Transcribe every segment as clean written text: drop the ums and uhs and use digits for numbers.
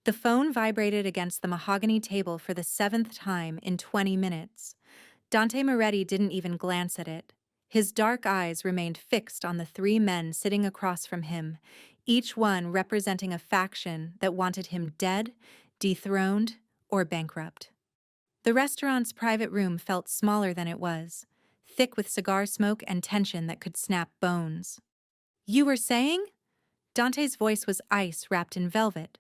The phone vibrated against the mahogany table for the seventh time in 20 minutes. Dante Moretti didn't even glance at it. His dark eyes remained fixed on the three men sitting across from him, each one representing a faction that wanted him dead, dethroned, or bankrupt. The restaurant's private room felt smaller than it was, thick with cigar smoke and tension that could snap bones. "You were saying?" Dante's voice was ice wrapped in velvet.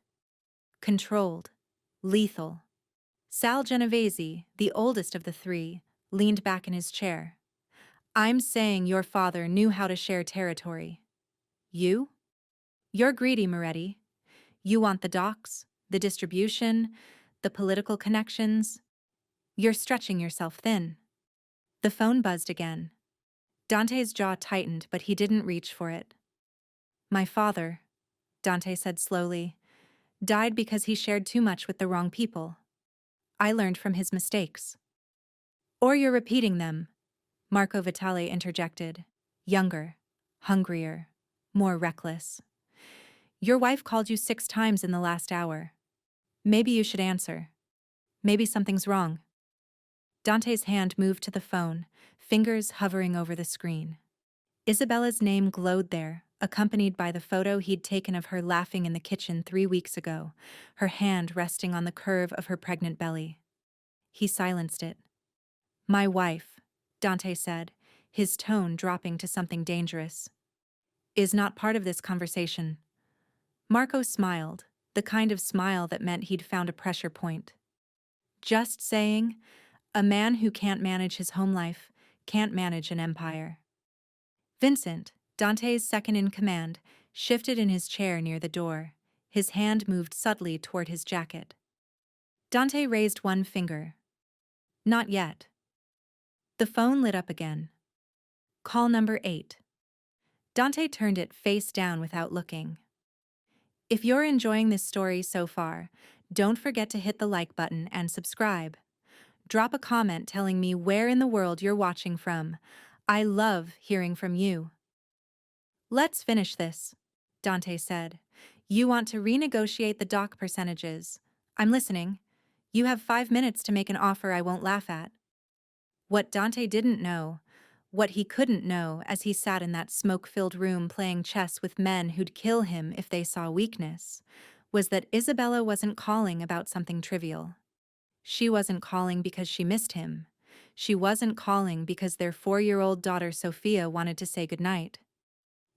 Controlled. Lethal. Sal Genovese, the oldest of the three, leaned back in his chair. "I'm saying your father knew how to share territory. You? You're greedy, Moretti. You want the docks, the distribution, the political connections. You're stretching yourself thin." The phone buzzed again. Dante's jaw tightened, but he didn't reach for it. "My father," Dante said slowly, "died because he shared too much with the wrong people. I learned from his mistakes." "Or you're repeating them," Marco Vitale interjected. "Younger, hungrier, more reckless. Your wife called you 6 times in the last hour. Maybe you should answer. Maybe something's wrong." Dante's hand moved to the phone, fingers hovering over the screen. Isabella's name glowed there, accompanied by the photo he'd taken of her laughing in the kitchen 3 weeks ago, her hand resting on the curve of her pregnant belly. He silenced it. "My wife," Dante said, his tone dropping to something dangerous, "is not part of this conversation." Marco smiled, the kind of smile that meant he'd found a pressure point. "Just saying, a man who can't manage his home life can't manage an empire." Vincent, Dante's second-in-command, shifted in his chair near the door. His hand moved subtly toward his jacket. Dante raised one finger. "Not yet." The phone lit up again. "Call number 8. Dante turned it face down without looking. If you're enjoying this story so far, don't forget to hit the like button and subscribe. Drop a comment telling me where in the world you're watching from. I love hearing from you. "Let's finish this," Dante said. "You want to renegotiate the dock percentages. I'm listening. You have 5 minutes to make an offer I won't laugh at." What Dante didn't know, what he couldn't know as he sat in that smoke-filled room playing chess with men who'd kill him if they saw weakness, was that Isabella wasn't calling about something trivial. She wasn't calling because she missed him. She wasn't calling because their 4-year-old daughter Sofia wanted to say goodnight.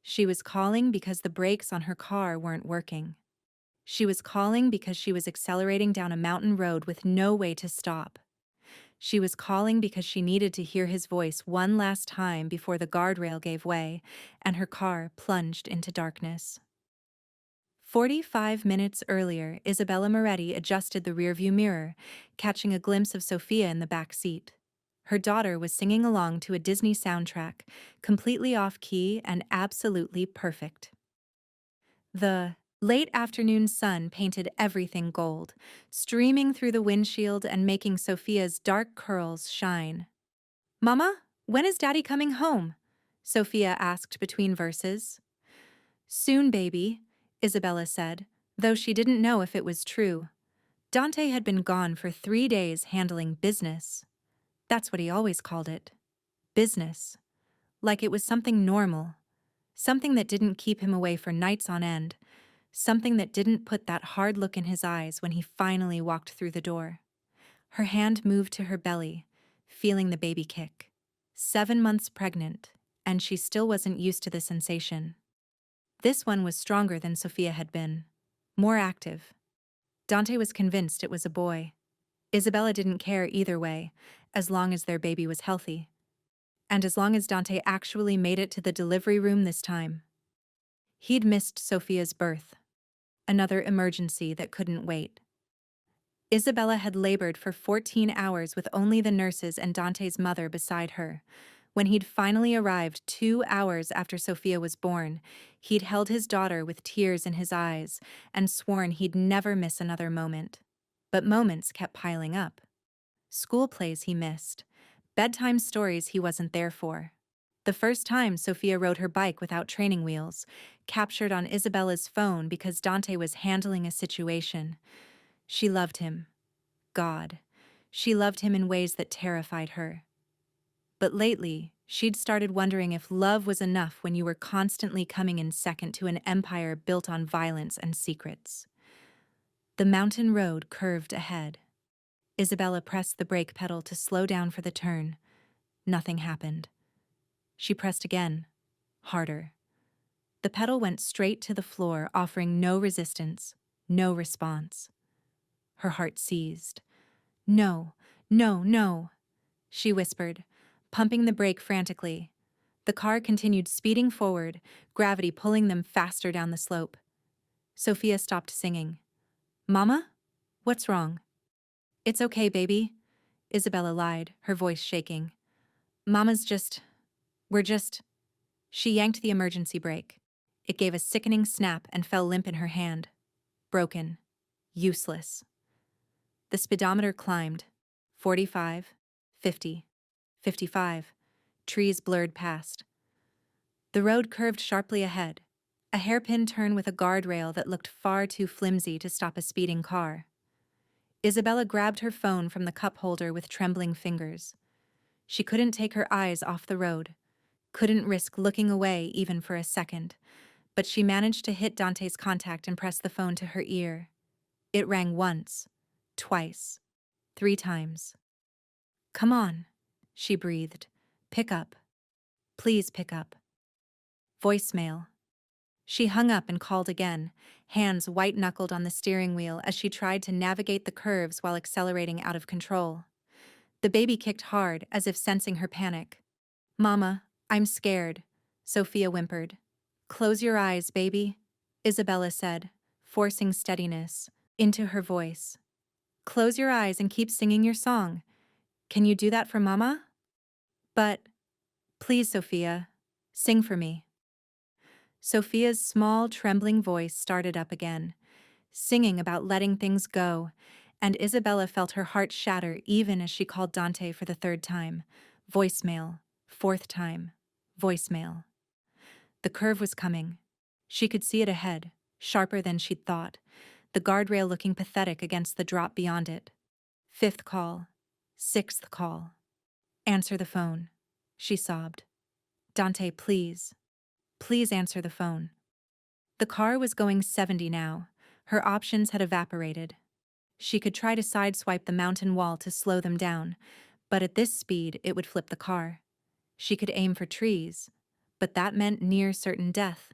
She was calling because the brakes on her car weren't working. She was calling because she was accelerating down a mountain road with no way to stop. She was calling because she needed to hear his voice one last time before the guardrail gave way and her car plunged into darkness. 45 minutes earlier, Isabella Moretti adjusted the rearview mirror, catching a glimpse of Sofia in the back seat. Her daughter was singing along to a Disney soundtrack, completely off-key and absolutely perfect. The late afternoon sun painted everything gold, streaming through the windshield and making Sofia's dark curls shine. "Mama, when is Daddy coming home?" Sofia asked between verses. "Soon, baby," Isabella said, though she didn't know if it was true. Dante had been gone for 3 days handling business. That's what he always called it. Business. Like it was something normal. Something that didn't keep him away for nights on end. Something that didn't put that hard look in his eyes when he finally walked through the door. Her hand moved to her belly, feeling the baby kick. 7 months pregnant, and she still wasn't used to the sensation. This one was stronger than Sofia had been. More active. Dante was convinced it was a boy. Isabella didn't care either way, as long as their baby was healthy. And as long as Dante actually made it to the delivery room this time. He'd missed Sofia's birth. Another emergency that couldn't wait. Isabella had labored for 14 hours with only the nurses and Dante's mother beside her. When he'd finally arrived 2 hours after Sofia was born, he'd held his daughter with tears in his eyes and sworn he'd never miss another moment. But moments kept piling up. School plays he missed. Bedtime stories he wasn't there for. The first time Sofia rode her bike without training wheels, captured on Isabella's phone because Dante was handling a situation. She loved him. God. She loved him in ways that terrified her. But lately, she'd started wondering if love was enough when you were constantly coming in second to an empire built on violence and secrets. The mountain road curved ahead. Isabella pressed the brake pedal to slow down for the turn. Nothing happened. She pressed again, harder. The pedal went straight to the floor, offering no resistance, no response. Her heart seized. No, no, no, she whispered, pumping the brake frantically. The car continued speeding forward, gravity pulling them faster down the slope. Sofia stopped singing. Mama? What's wrong? It's okay, baby, Isabella lied, her voice shaking. We're just... She yanked the emergency brake. It gave a sickening snap and fell limp in her hand. Broken. Useless. The speedometer climbed. 45, 50, 55. Trees blurred past. The road curved sharply ahead, a hairpin turn with a guardrail that looked far too flimsy to stop a speeding car. Isabella grabbed her phone from the cup holder with trembling fingers. She couldn't take her eyes off the road, couldn't risk looking away even for a second, but she managed to hit Dante's contact and press the phone to her ear. It rang once, twice, 3 times. Come on, she breathed. Pick up. Please pick up. Voicemail. She hung up and called again, hands white-knuckled on the steering wheel as she tried to navigate the curves while accelerating out of control. The baby kicked hard, as if sensing her panic. Mama, I'm scared, Sofia whimpered. Close your eyes, baby, Isabella said, forcing steadiness into her voice. Close your eyes and keep singing your song. Can you do that for Mama? But, please, Sofia, sing for me. Sofia's small, trembling voice started up again, singing about letting things go, and Isabella felt her heart shatter even as she called Dante for the 3rd time. Voicemail. 4th time. Voicemail. The curve was coming. She could see it ahead, sharper than she'd thought, the guardrail looking pathetic against the drop beyond it. 5th call. 6th call. Answer the phone, she sobbed. Dante, please. Please answer the phone. The car was going 70 now. Her options had evaporated. She could try to sideswipe the mountain wall to slow them down, but at this speed it would flip the car. She could aim for trees, but that meant near certain death.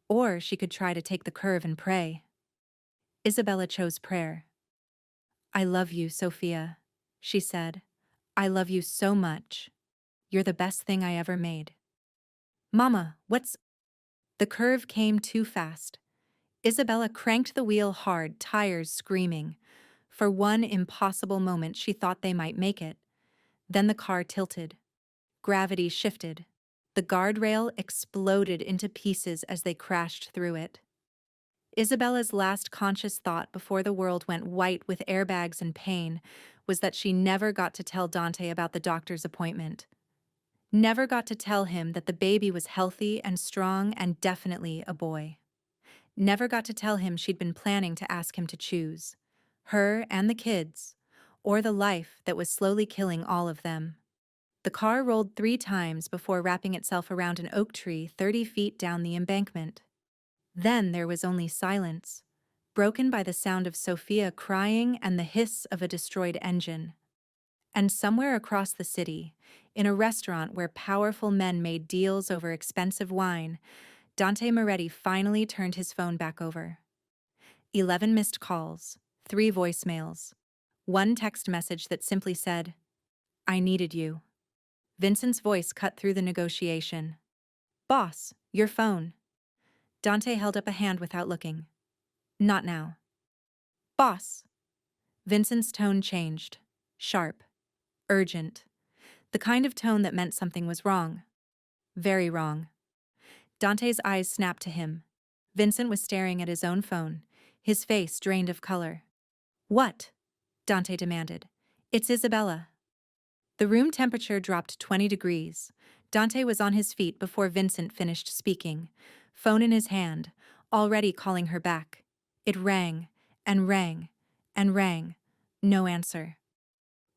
Or she could try to take the curve and pray. Isabella chose prayer. I love you, Sofia, she said. I love you so much. You're the best thing I ever made. Mama, what's... The curve came too fast. Isabella cranked the wheel hard, tires screaming. For one impossible moment she thought they might make it. Then the car tilted. Gravity shifted. The guardrail exploded into pieces as they crashed through it. Isabella's last conscious thought before the world went white with airbags and pain was that she never got to tell Dante about the doctor's appointment. Never got to tell him that the baby was healthy and strong and definitely a boy. Never got to tell him she'd been planning to ask him to choose, her and the kids, or the life that was slowly killing all of them. The car rolled 3 times before wrapping itself around an oak tree 30 feet down the embankment. Then there was only silence, broken by the sound of Sofia crying and the hiss of a destroyed engine. And somewhere across the city, in a restaurant where powerful men made deals over expensive wine, Dante Moretti finally turned his phone back over. 11 missed calls, 3 voicemails, 1 text message that simply said, I needed you. Vincent's voice cut through the negotiation. Boss, your phone. Dante held up a hand without looking. Not now. Boss. Vincent's tone changed. Sharp. Urgent. The kind of tone that meant something was wrong. Very wrong. Dante's eyes snapped to him. Vincent was staring at his own phone, his face drained of color. What? Dante demanded. It's Isabella. The room temperature dropped 20 degrees. Dante was on his feet before Vincent finished speaking, phone in his hand, already calling her back. It rang, and rang, and rang. No answer.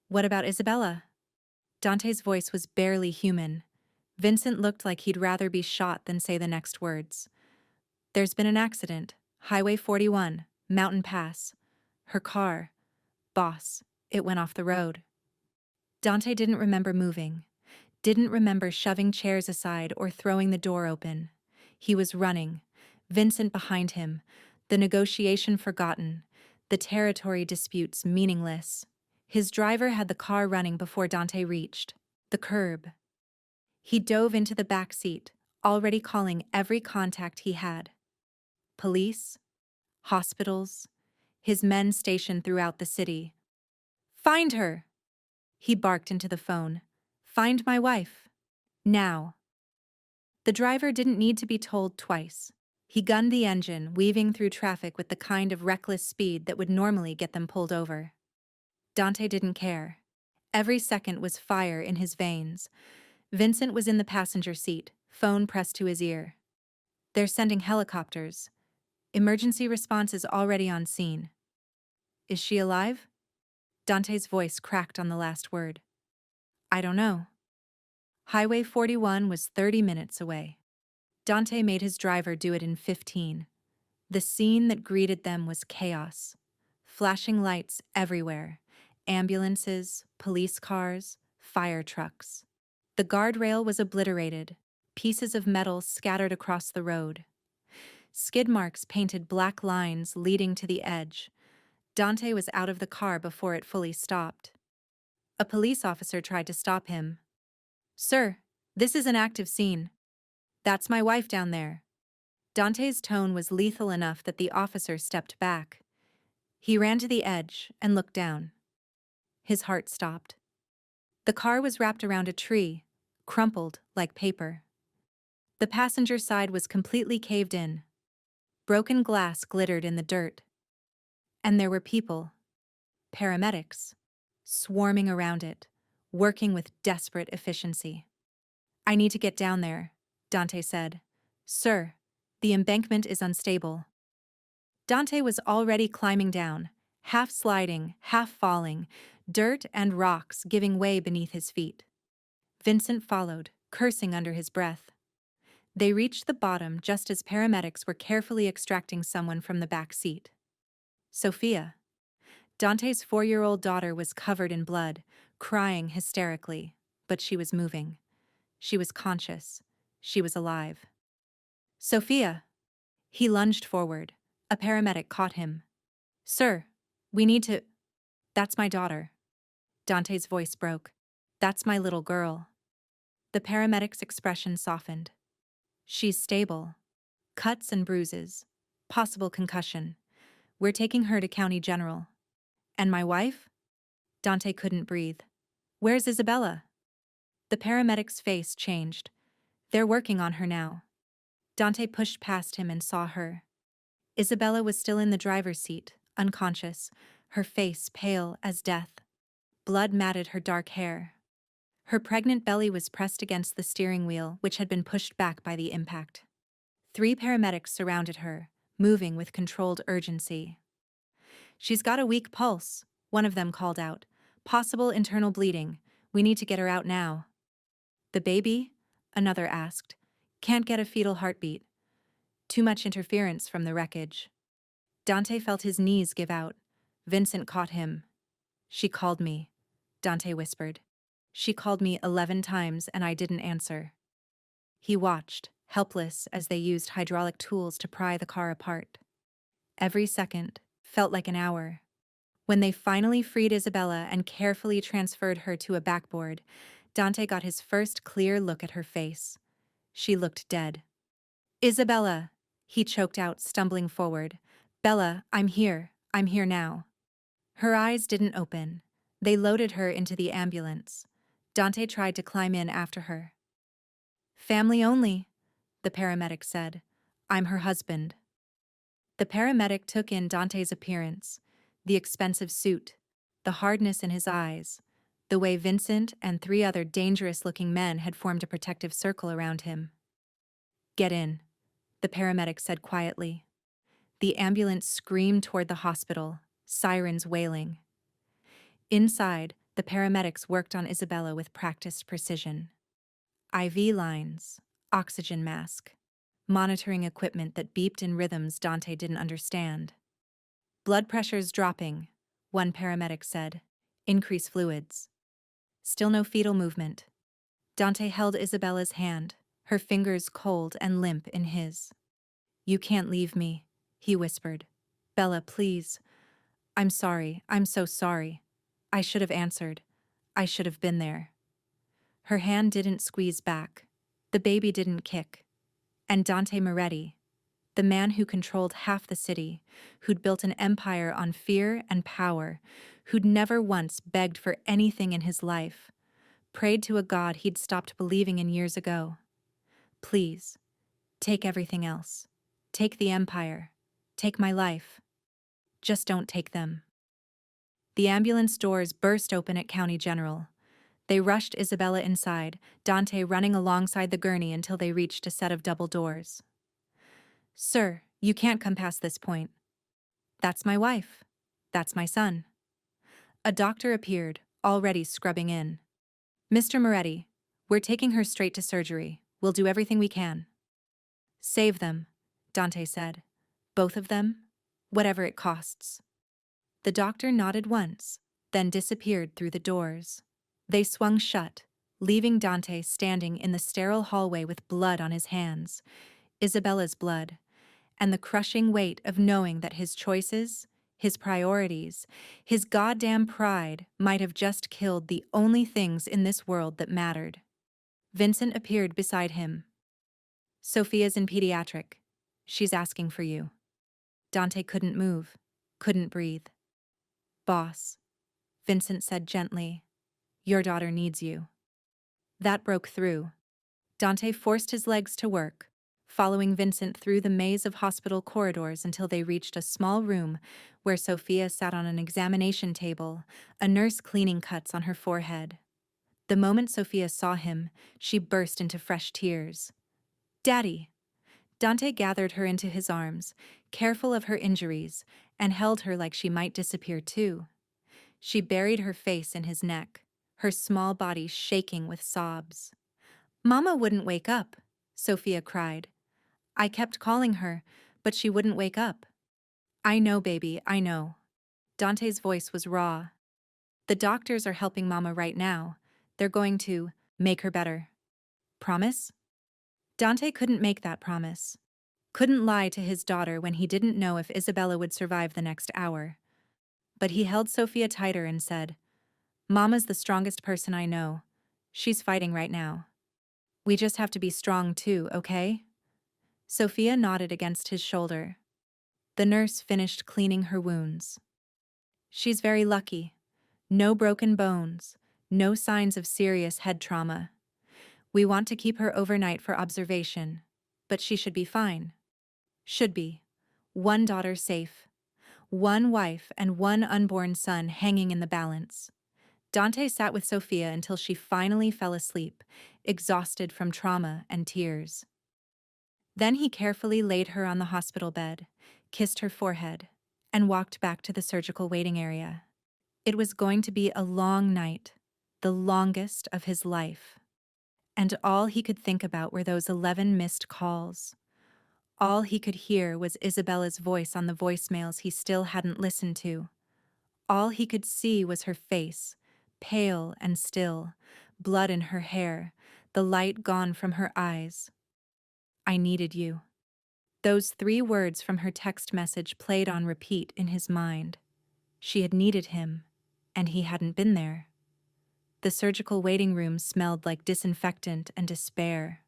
What about Isabella? Dante's voice was barely human. Vincent looked like he'd rather be shot than say the next words. There's been an accident. Highway 41, Mountain Pass. Her car. Boss. It went off the road. Dante didn't remember moving. Didn't remember shoving chairs aside or throwing the door open. He was running. Vincent behind him. The negotiation forgotten. The territory disputes meaningless. His driver had the car running before Dante reached the curb. He dove into the back seat, already calling every contact he had. Police, hospitals, his men stationed throughout the city. Find her! He barked into the phone. Find my wife. Now. The driver didn't need to be told twice. He gunned the engine, weaving through traffic with the kind of reckless speed that would normally get them pulled over. Dante didn't care. Every second was fire in his veins. Vincent was in the passenger seat, phone pressed to his ear. They're sending helicopters. Emergency response is already on scene. Is she alive? Dante's voice cracked on the last word. I don't know. Highway 41 was 30 minutes away. Dante made his driver do it in 15. The scene that greeted them was chaos. Flashing lights everywhere. Ambulances, police cars, fire trucks. The guardrail was obliterated, pieces of metal scattered across the road. Skid marks painted black lines leading to the edge. Dante was out of the car before it fully stopped. A police officer tried to stop him. Sir, this is an active scene. That's my wife down there. Dante's tone was lethal enough that the officer stepped back. He ran to the edge and looked down. His heart stopped. The car was wrapped around a tree, crumpled like paper. The passenger side was completely caved in. Broken glass glittered in the dirt. And there were people, paramedics, swarming around it, working with desperate efficiency. I need to get down there, Dante said. Sir, the embankment is unstable. Dante was already climbing down, half sliding, half falling, dirt and rocks giving way beneath his feet. Vincent followed, cursing under his breath. They reached the bottom just as paramedics were carefully extracting someone from the back seat. Sofia. Dante's 4-year-old daughter was covered in blood, crying hysterically, but she was moving. She was conscious. She was alive. Sofia! He lunged forward. A paramedic caught him. Sir, we need to... That's my daughter. Dante's voice broke. That's my little girl. The paramedic's expression softened. She's stable. Cuts and bruises. Possible concussion. We're taking her to County General. And my wife? Dante couldn't breathe. Where's Isabella? The paramedic's face changed. They're working on her now. Dante pushed past him and saw her. Isabella was still in the driver's seat, unconscious, her face pale as death. Blood matted her dark hair. Her pregnant belly was pressed against the steering wheel, which had been pushed back by the impact. 3 paramedics surrounded her, moving with controlled urgency. She's got a weak pulse, one of them called out. Possible internal bleeding. We need to get her out now. The baby? Another asked. Can't get a fetal heartbeat. Too much interference from the wreckage. Dante felt his knees give out. Vincent caught him. She called me, Dante whispered. She called me 11 times and I didn't answer. He watched, helpless as they used hydraulic tools to pry the car apart. Every second felt like an hour. When they finally freed Isabella and carefully transferred her to a backboard, Dante got his first clear look at her face. She looked dead. Isabella, he choked out, stumbling forward. Bella, I'm here now. Her eyes didn't open. They loaded her into the ambulance. Dante tried to climb in after her. Family only, the paramedic said. I'm her husband. The paramedic took in Dante's appearance, the expensive suit, the hardness in his eyes, the way Vincent and 3 other dangerous-looking men had formed a protective circle around him. "Get in," the paramedic said quietly. The ambulance screamed toward the hospital, sirens wailing. Inside, the paramedics worked on Isabella with practiced precision. IV lines, oxygen mask, monitoring equipment that beeped in rhythms Dante didn't understand. "Blood pressure's dropping," one paramedic said. "Increase fluids." Still no fetal movement. Dante held Isabella's hand, her fingers cold and limp in his. "You can't leave me," he whispered. "Bella, please. I'm sorry, I'm so sorry. I should have answered. I should have been there." Her hand didn't squeeze back. The baby didn't kick. And Dante Moretti, the man who controlled half the city, who'd built an empire on fear and power, who'd never once begged for anything in his life, prayed to a god he'd stopped believing in years ago. "Please, take everything else. Take the empire. Take my life. Just don't take them." The ambulance doors burst open at County General. They rushed Isabella inside, Dante running alongside the gurney until they reached a set of double doors. "Sir, you can't come past this point." "That's my wife. That's my son." A doctor appeared, already scrubbing in. "Mr. Moretti, we're taking her straight to surgery. We'll do everything we can." "Save them," Dante said. "Both of them, whatever it costs." The doctor nodded once, then disappeared through the doors. They swung shut, leaving Dante standing in the sterile hallway with blood on his hands, Isabella's blood, and the crushing weight of knowing that his choices, his priorities, his goddamn pride might have just killed the only things in this world that mattered. Vincent appeared beside him. "Sofia's in pediatric. She's asking for you." Dante couldn't move, couldn't breathe. "Boss," Vincent said gently, "your daughter needs you." That broke through. Dante forced his legs to work, following Vincent through the maze of hospital corridors until they reached a small room where Sofia sat on an examination table, a nurse cleaning cuts on her forehead. The moment Sofia saw him, she burst into fresh tears. "Daddy!" Dante gathered her into his arms, careful of her injuries, and held her like she might disappear too. She buried her face in his neck, her small body shaking with sobs. "Mama wouldn't wake up," Sofia cried. "I kept calling her, but she wouldn't wake up." "I know, baby, I know." Dante's voice was raw. "The doctors are helping Mama right now. They're going to make her better." "Promise?" Dante couldn't make that promise. Couldn't lie to his daughter when he didn't know if Isabella would survive the next hour. But he held Sofia tighter and said, "Mama's the strongest person I know. She's fighting right now. We just have to be strong too, okay?" Sofia nodded against his shoulder. The nurse finished cleaning her wounds. "She's very lucky. No broken bones, no signs of serious head trauma. We want to keep her overnight for observation, but she should be fine. Should be. One daughter safe. One wife and one unborn son hanging in the balance." Dante sat with Sofia until she finally fell asleep, exhausted from trauma and tears. Then he carefully laid her on the hospital bed, kissed her forehead, and walked back to the surgical waiting area. It was going to be a long night, the longest of his life. And all he could think about were those 11 missed calls. All he could hear was Isabella's voice on the voicemails he still hadn't listened to. All he could see was her face, pale and still, blood in her hair, the light gone from her eyes. "I needed you." Those 3 words from her text message played on repeat in his mind. She had needed him, and he hadn't been there. The surgical waiting room smelled like disinfectant and despair.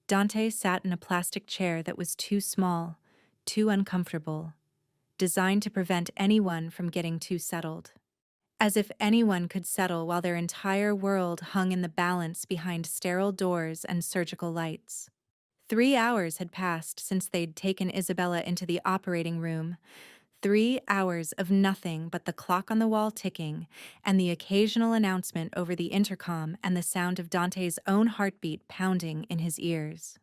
Dante sat in a plastic chair that was too small, too uncomfortable, designed to prevent anyone from getting too settled. As if anyone could settle while their entire world hung in the balance behind sterile doors and surgical lights. 3 hours had passed since they'd taken Isabella into the operating room. 3 hours of nothing but the clock on the wall ticking and the occasional announcement over the intercom and the sound of Dante's own heartbeat pounding in his ears.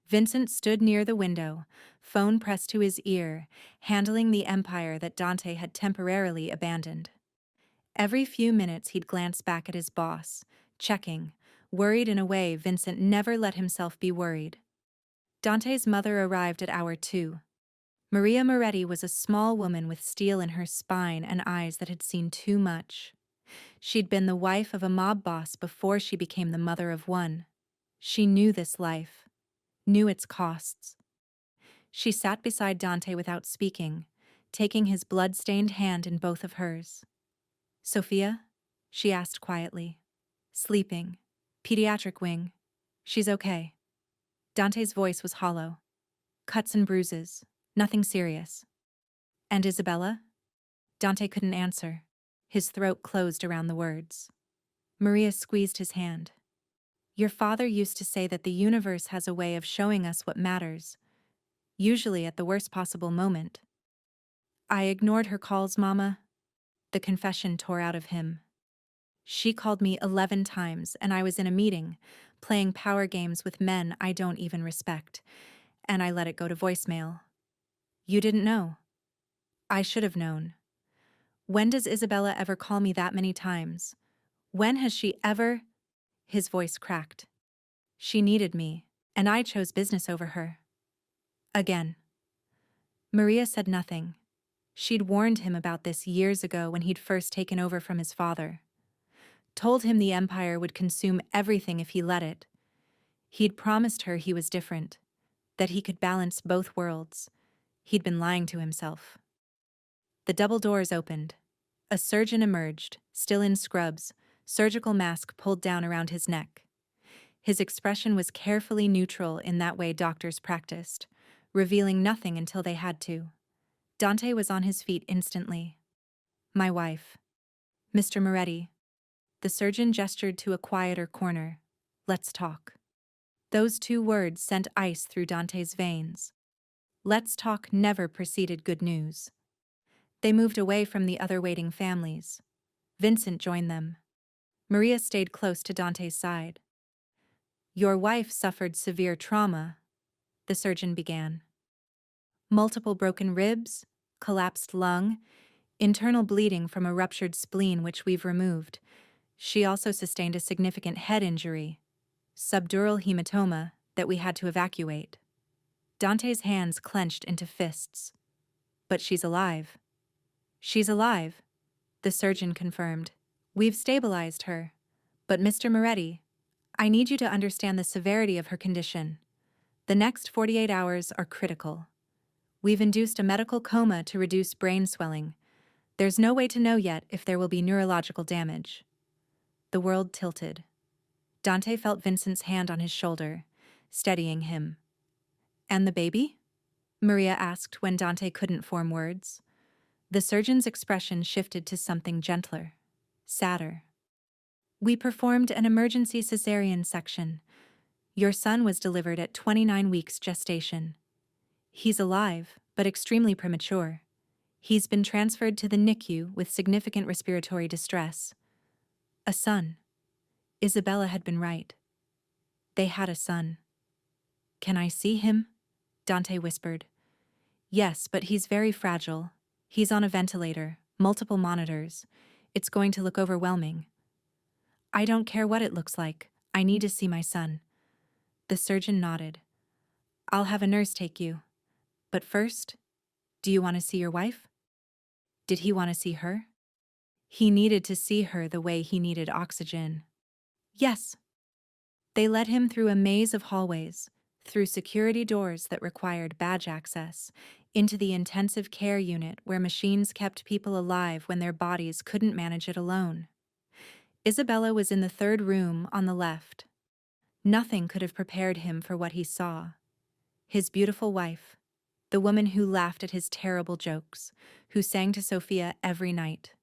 Vincent stood near the window, phone pressed to his ear, handling the empire that Dante had temporarily abandoned. Every few minutes he'd glance back at his boss, checking, worried in a way Vincent never let himself be worried. Dante's mother arrived at hour 2. Maria Moretti was a small woman with steel in her spine and eyes that had seen too much. She'd been the wife of a mob boss before she became the mother of one. She knew this life, knew its costs. She sat beside Dante without speaking, taking his blood-stained hand in both of hers. "Sofia?" she asked quietly. "Sleeping. Pediatric wing. She's okay." Dante's voice was hollow. "Cuts and bruises. Nothing serious." "And Isabella?" Dante couldn't answer. His throat closed around the words. Maria squeezed his hand. "Your father used to say that the universe has a way of showing us what matters, usually at the worst possible moment." "I ignored her calls, Mama." The confession tore out of him. "She called me 11 times, and I was in a meeting, playing power games with men I don't even respect, and I let it go to voicemail." "You didn't know." "I should have known. When does Isabella ever call me that many times? When has she ever—" His voice cracked. "She needed me, and I chose business over her." Again. Maria said nothing. She'd warned him about this years ago when he'd first taken over from his father. Told him the empire would consume everything if he let it. He'd promised her he was different, that he could balance both worlds. He'd been lying to himself. The double doors opened. A surgeon emerged, still in scrubs, surgical mask pulled down around his neck. His expression was carefully neutral in that way doctors practiced, revealing nothing until they had to. Dante was on his feet instantly. "My wife. Mr. Moretti." The surgeon gestured to a quieter corner. "Let's talk." Those 2 words sent ice through Dante's veins. "Let's talk" never preceded good news. They moved away from the other waiting families. Vincent joined them. Maria stayed close to Dante's side. "Your wife suffered severe trauma," the surgeon began. "Multiple broken ribs, collapsed lung, internal bleeding from a ruptured spleen which we've removed. She also sustained a significant head injury, subdural hematoma, that we had to evacuate." Dante's hands clenched into fists. "But she's alive." "She's alive," the surgeon confirmed. "We've stabilized her. But Mr. Moretti, I need you to understand the severity of her condition. The next 48 hours are critical. We've induced a medical coma to reduce brain swelling. There's no way to know yet if there will be neurological damage." The world tilted. Dante felt Vincent's hand on his shoulder, steadying him. "And the baby?" Maria asked when Dante couldn't form words. The surgeon's expression shifted to something gentler, sadder. "We performed an emergency cesarean section. Your son was delivered at 29 weeks gestation. He's alive, but extremely premature. He's been transferred to the NICU with significant respiratory distress." A son. Isabella had been right. They had a son. "Can I see him?" Dante whispered. "Yes, but he's very fragile. He's on a ventilator, multiple monitors. It's going to look overwhelming." "I don't care what it looks like. I need to see my son." The surgeon nodded. "I'll have a nurse take you. But first, do you want to see your wife?" Did he want to see her? He needed to see her the way he needed oxygen. "Yes." They led him through a maze of hallways, through security doors that required badge access, into the intensive care unit where machines kept people alive when their bodies couldn't manage it alone. Isabella was in the 3rd room on the left. Nothing could have prepared him for what he saw. His beautiful wife, the woman who laughed at his terrible jokes, who sang to Sofia every night,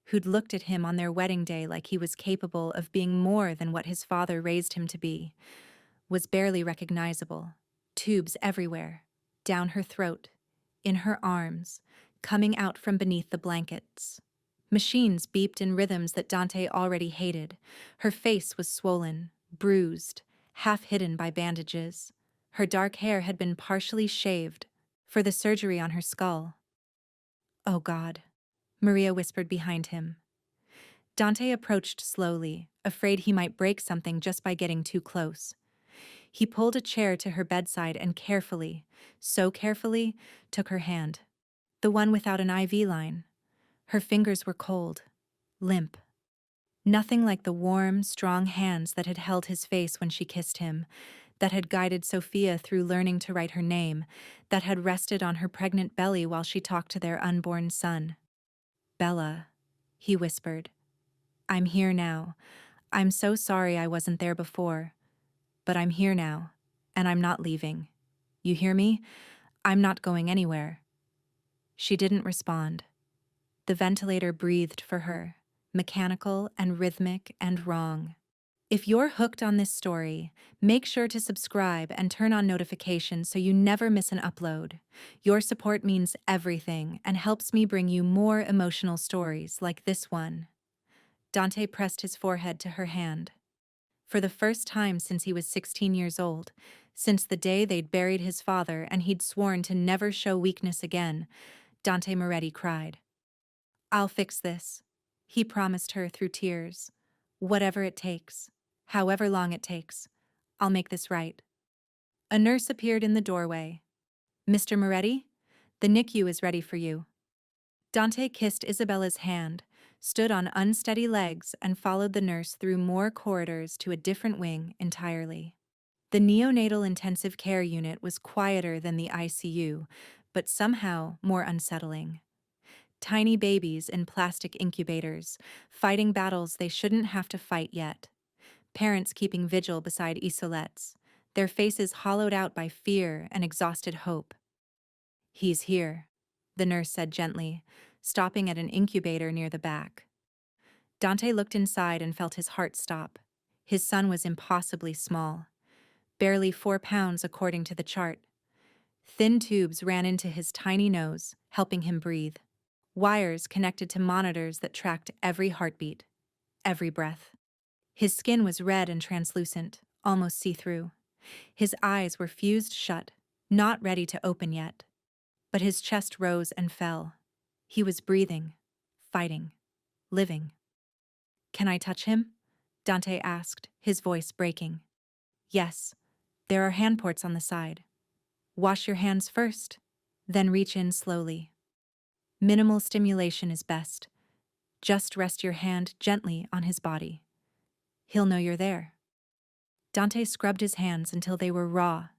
who'd looked at him on their wedding day like he was capable of being more than what his father raised him to be, was barely recognizable. Tubes everywhere, down her throat, in her arms, coming out from beneath the blankets. Machines beeped in rhythms that Dante already hated. Her face was swollen, bruised, half hidden by bandages. Her dark hair had been partially shaved for the surgery on her skull. "Oh God," Maria whispered behind him. Dante approached slowly, afraid he might break something just by getting too close. He pulled a chair to her bedside and carefully, so carefully, took her hand. The one without an IV line. Her fingers were cold, limp. Nothing like the warm, strong hands that had held his face when she kissed him, that had guided Sofia through learning to write her name, that had rested on her pregnant belly while she talked to their unborn son. "Bella," he whispered. "I'm here now. I'm so sorry I wasn't there before. But I'm here now, and I'm not leaving. You hear me? I'm not going anywhere." She didn't respond. The ventilator breathed for her, mechanical and rhythmic and wrong. If you're hooked on this story, make sure to subscribe and turn on notifications so you never miss an upload. Your support means everything and helps me bring you more emotional stories like this one. Dante pressed his forehead to her hand. For the first time since he was 16 years old, since the day they'd buried his father and he'd sworn to never show weakness again, Dante Moretti cried. "I'll fix this," he promised her through tears. "Whatever it takes, however long it takes, I'll make this right." A nurse appeared in the doorway. "Mr. Moretti, the NICU is ready for you." Dante kissed Isabella's hand, stood on unsteady legs, and followed the nurse through more corridors to a different wing entirely. The neonatal intensive care unit was quieter than the ICU, but somehow more unsettling. Tiny babies in plastic incubators, fighting battles they shouldn't have to fight yet. Parents keeping vigil beside isolettes, their faces hollowed out by fear and exhausted hope. "He's here," the nurse said gently, stopping at an incubator near the back. Dante looked inside and felt his heart stop. His son was impossibly small. Barely 4 pounds according to the chart. Thin tubes ran into his tiny nose, helping him breathe. Wires connected to monitors that tracked every heartbeat, every breath. His skin was red and translucent, almost see-through. His eyes were fused shut, not ready to open yet. But his chest rose and fell. He was breathing, fighting, living. "Can I touch him?" Dante asked, his voice breaking. "Yes. There are hand ports on the side. Wash your hands first, then reach in slowly. Minimal stimulation is best. Just rest your hand gently on his body. He'll know you're there." Dante scrubbed his hands until they were raw,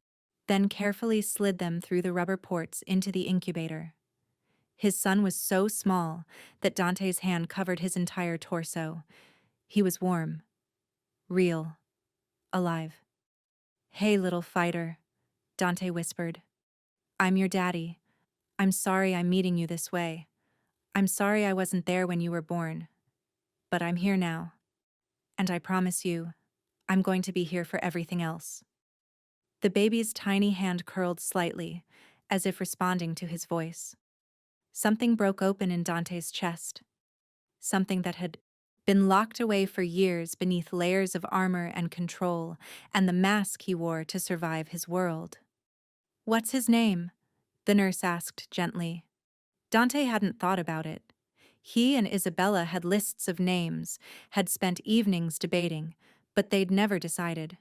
then carefully slid them through the rubber ports into the incubator. His son was so small that Dante's hand covered his entire torso. He was warm, real, alive. "Hey, little fighter," Dante whispered. "I'm your daddy. I'm sorry I'm meeting you this way. I'm sorry I wasn't there when you were born. But I'm here now. And I promise you, I'm going to be here for everything else." The baby's tiny hand curled slightly, as if responding to his voice. Something broke open in Dante's chest. Something that had been locked away for years beneath layers of armor and control, and the mask he wore to survive his world. "What's his name?" the nurse asked gently. Dante hadn't thought about it. He and Isabella had lists of names, had spent evenings debating, but they'd never decided,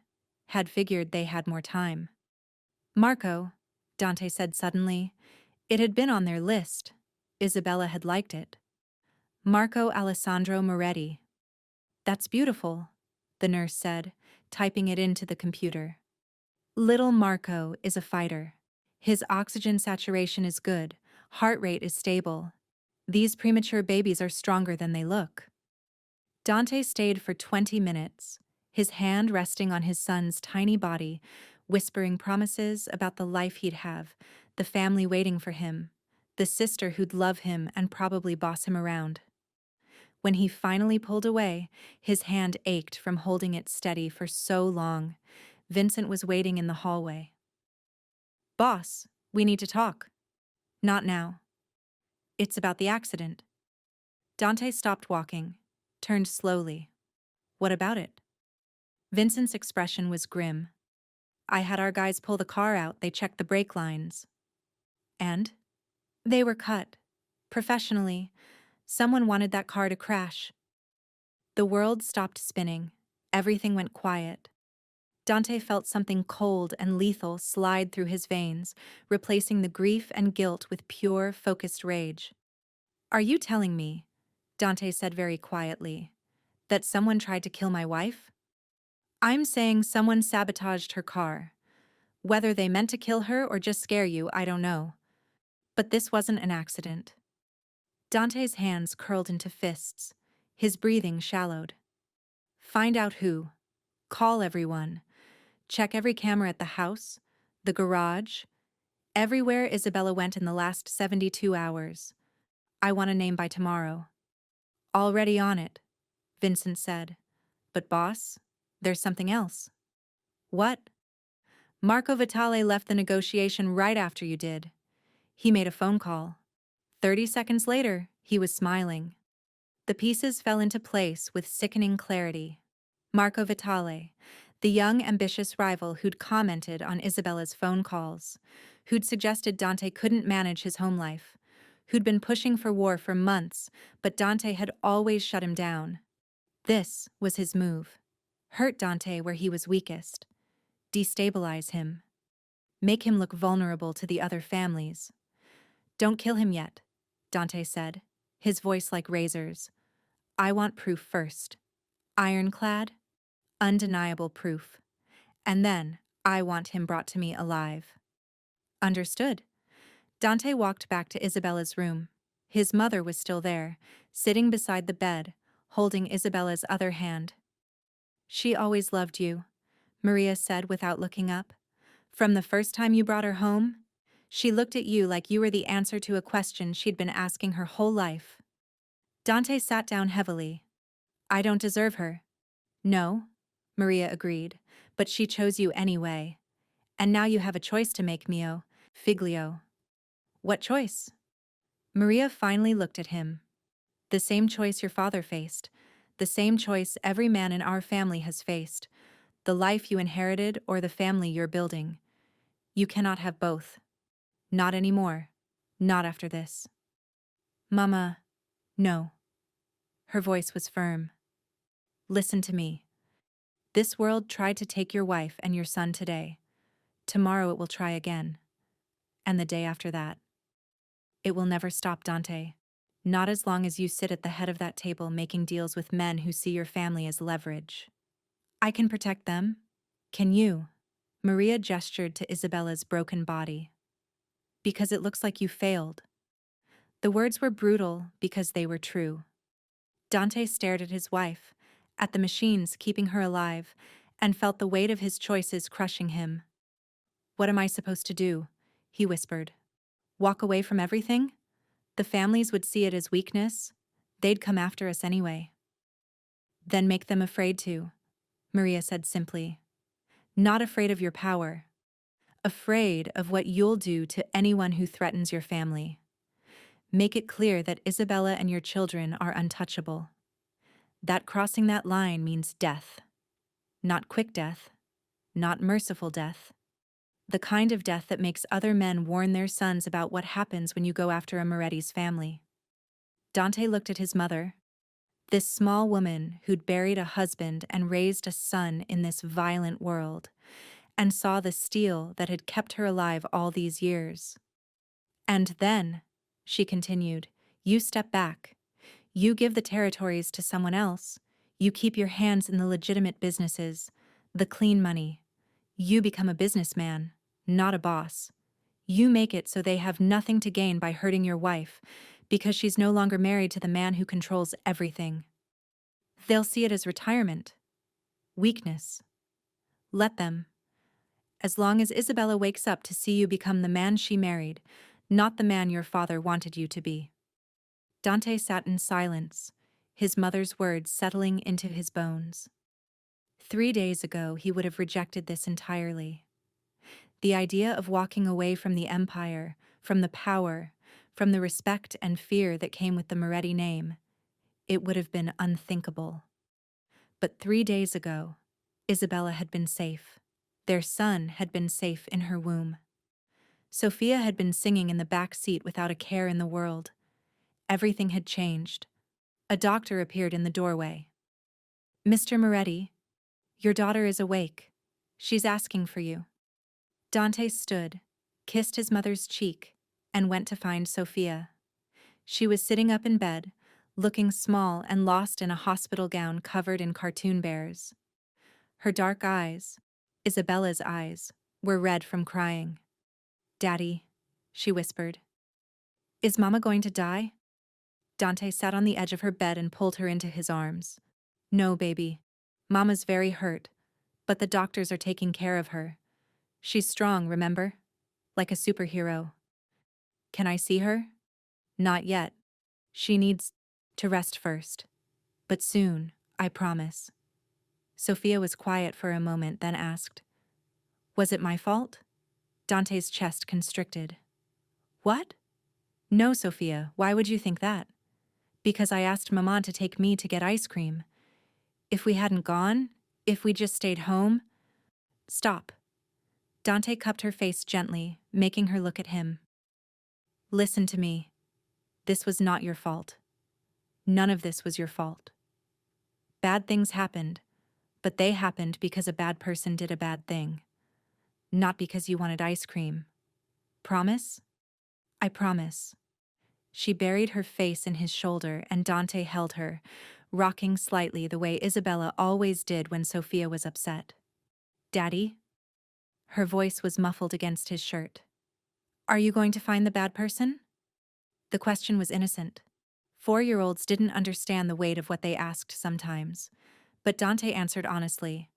had figured they had more time. "Marco," Dante said suddenly. It had been on their list. Isabella had liked it. "Marco Alessandro Moretti." "That's beautiful," the nurse said, typing it into the computer. "Little Marco is a fighter. His oxygen saturation is good, heart rate is stable. These premature babies are stronger than they look." Dante stayed for 20 minutes, his hand resting on his son's tiny body, whispering promises about the life he'd have, the family waiting for him, the sister who'd love him and probably boss him around. When he finally pulled away, his hand ached from holding it steady for so long. Vincent was waiting in the hallway. "Boss, we need to talk." "Not now." It's about the accident. Dante stopped walking, turned slowly. What about it? Vincent's expression was grim. I had our guys pull the car out, they checked the brake lines. And? They were cut. Professionally. Someone wanted that car to crash. The world stopped spinning. Everything went quiet. Dante felt something cold and lethal slide through his veins, replacing the grief and guilt with pure, focused rage. Are you telling me, Dante said very quietly, that someone tried to kill my wife? I'm saying someone sabotaged her car. Whether they meant to kill her or just scare you, I don't know. But this wasn't an accident. Dante's hands curled into fists. His breathing shallowed. Find out who. Call everyone. Check every camera at the house, the garage, everywhere Isabella went in the last 72 hours. I want a name by tomorrow. Already on it, Vincent said. But boss, there's something else. What? Marco Vitale left the negotiation right after you did. He made a phone call. 30 seconds later, he was smiling. The pieces fell into place with sickening clarity. Marco Vitale, the young, ambitious rival who'd commented on Isabella's phone calls, who'd suggested Dante couldn't manage his home life, who'd been pushing for war for months, but Dante had always shut him down. This was his move. Hurt Dante where he was weakest. Destabilize him. Make him look vulnerable to the other families. Don't kill him yet, Dante said, his voice like razors. I want proof first. Ironclad, undeniable proof. And then I want him brought to me alive. Understood. Dante walked back to Isabella's room. His mother was still there, sitting beside the bed, holding Isabella's other hand. She always loved you, Maria said without looking up. From the first time you brought her home, she looked at you like you were the answer to a question she'd been asking her whole life. Dante sat down heavily. I don't deserve her. No, Maria agreed, but she chose you anyway. And now you have a choice to make, mio figlio. What choice? Maria finally looked at him. The same choice your father faced. The same choice every man in our family has faced. The life you inherited or the family you're building. You cannot have both. Not anymore. Not after this. Mama, no. Her voice was firm. Listen to me. This world tried to take your wife and your son today. Tomorrow it will try again. And the day after that. It will never stop, Dante. Not as long as you sit at the head of that table making deals with men who see your family as leverage. I can protect them. Can you? Maria gestured to Isabella's broken body. Because it looks like you failed. The words were brutal because they were true. Dante stared at his wife, at the machines keeping her alive, and felt the weight of his choices crushing him. What am I supposed to do? He whispered. Walk away from everything? The families would see it as weakness. They'd come after us anyway. Then make them afraid to, Maria said simply. Not afraid of your power. Afraid of what you'll do to anyone who threatens your family. Make it clear that Isabella and your children are untouchable. That crossing that line means death. Not quick death. Not merciful death. The kind of death that makes other men warn their sons about what happens when you go after a Moretti's family. Dante looked at his mother, this small woman who'd buried a husband and raised a son in this violent world, and saw the steel that had kept her alive all these years. And then, she continued, you step back. You give the territories to someone else. You keep your hands in the legitimate businesses, the clean money. You become a businessman, not a boss. You make it so they have nothing to gain by hurting your wife, because she's no longer married to the man who controls everything. They'll see it as retirement. Weakness. Let them. As long as Isabella wakes up to see you become the man she married, not the man your father wanted you to be. Dante sat in silence, his mother's words settling into his bones. 3 days ago, he would have rejected this entirely. The idea of walking away from the empire, from the power, From the respect and fear that came with the Moretti name, it would have been unthinkable. But 3 days ago, Isabella had been safe. Their son had been safe in her womb. Sofia had been singing in the back seat without a care in the world. Everything had changed. A doctor appeared in the doorway. "Mr. Moretti, your daughter is awake. She's asking for you." Dante stood, kissed his mother's cheek, and went to find Sofia. She was sitting up in bed, looking small and lost in a hospital gown covered in cartoon bears. Her dark eyes, Isabella's eyes, were red from crying. "Daddy," she whispered. "Is Mama going to die?" Dante sat on the edge of her bed and pulled her into his arms. "No, baby. Mama's very hurt, but the doctors are taking care of her. She's strong, remember? Like a superhero." "Can I see her?" "Not yet. She needs to rest first. But soon, I promise." Sofia was quiet for a moment, then asked, "Was it my fault?" Dante's chest constricted. "What?" "No, Sofia, why would you think that?" "Because I asked Mama to take me to get ice cream. If we hadn't gone, if we just stayed home—" "Stop." Dante cupped her face gently, making her look at him. "Listen to me. This was not your fault. None of this was your fault. Bad things happened, but they happened because a bad person did a bad thing. Not because you wanted ice cream. Promise?" "I promise." She buried her face in his shoulder and Dante held her, rocking slightly the way Isabella always did when Sofia was upset. "Daddy?" Her voice was muffled against his shirt. "Are you going to find the bad person?" The question was innocent. 4-year-olds didn't understand the weight of what they asked sometimes, but Dante answered honestly,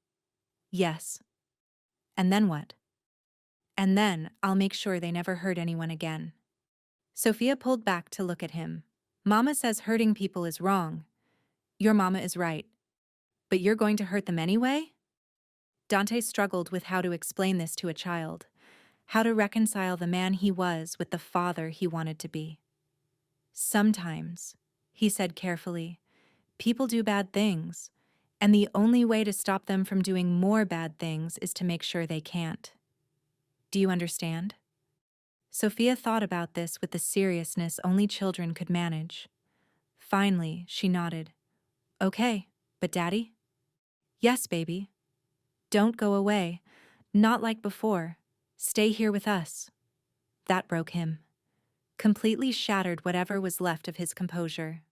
"Yes." "And then what?" "And then I'll make sure they never hurt anyone again." Sofia pulled back to look at him. "Mama says hurting people is wrong. Your mama is right. But you're going to hurt them anyway?" Dante struggled with how to explain this to a child, how to reconcile the man he was with the father he wanted to be. "Sometimes," he said carefully, "people do bad things, and the only way to stop them from doing more bad things is to make sure they can't. Do you understand?" Sofia thought about this with the seriousness only children could manage. Finally, she nodded. "Okay, but Daddy?" "Yes, baby. Don't go away. Not like before. Stay here with us." That broke him. Completely shattered whatever was left of his composure.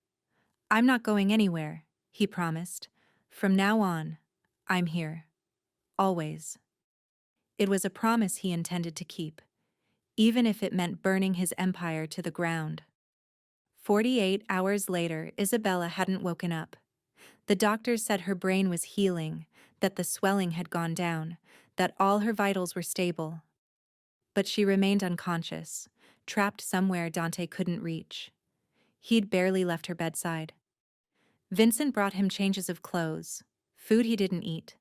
"I'm not going anywhere," he promised. "From now on, I'm here. Always." It was a promise he intended to keep, even if it meant burning his empire to the ground. 48 hours later, Isabella hadn't woken up. The doctors said her brain was healing, that the swelling had gone down, that all her vitals were stable. But she remained unconscious, trapped somewhere Dante couldn't reach. He'd barely left her bedside. Vincent brought him changes of clothes, food he didn't eat,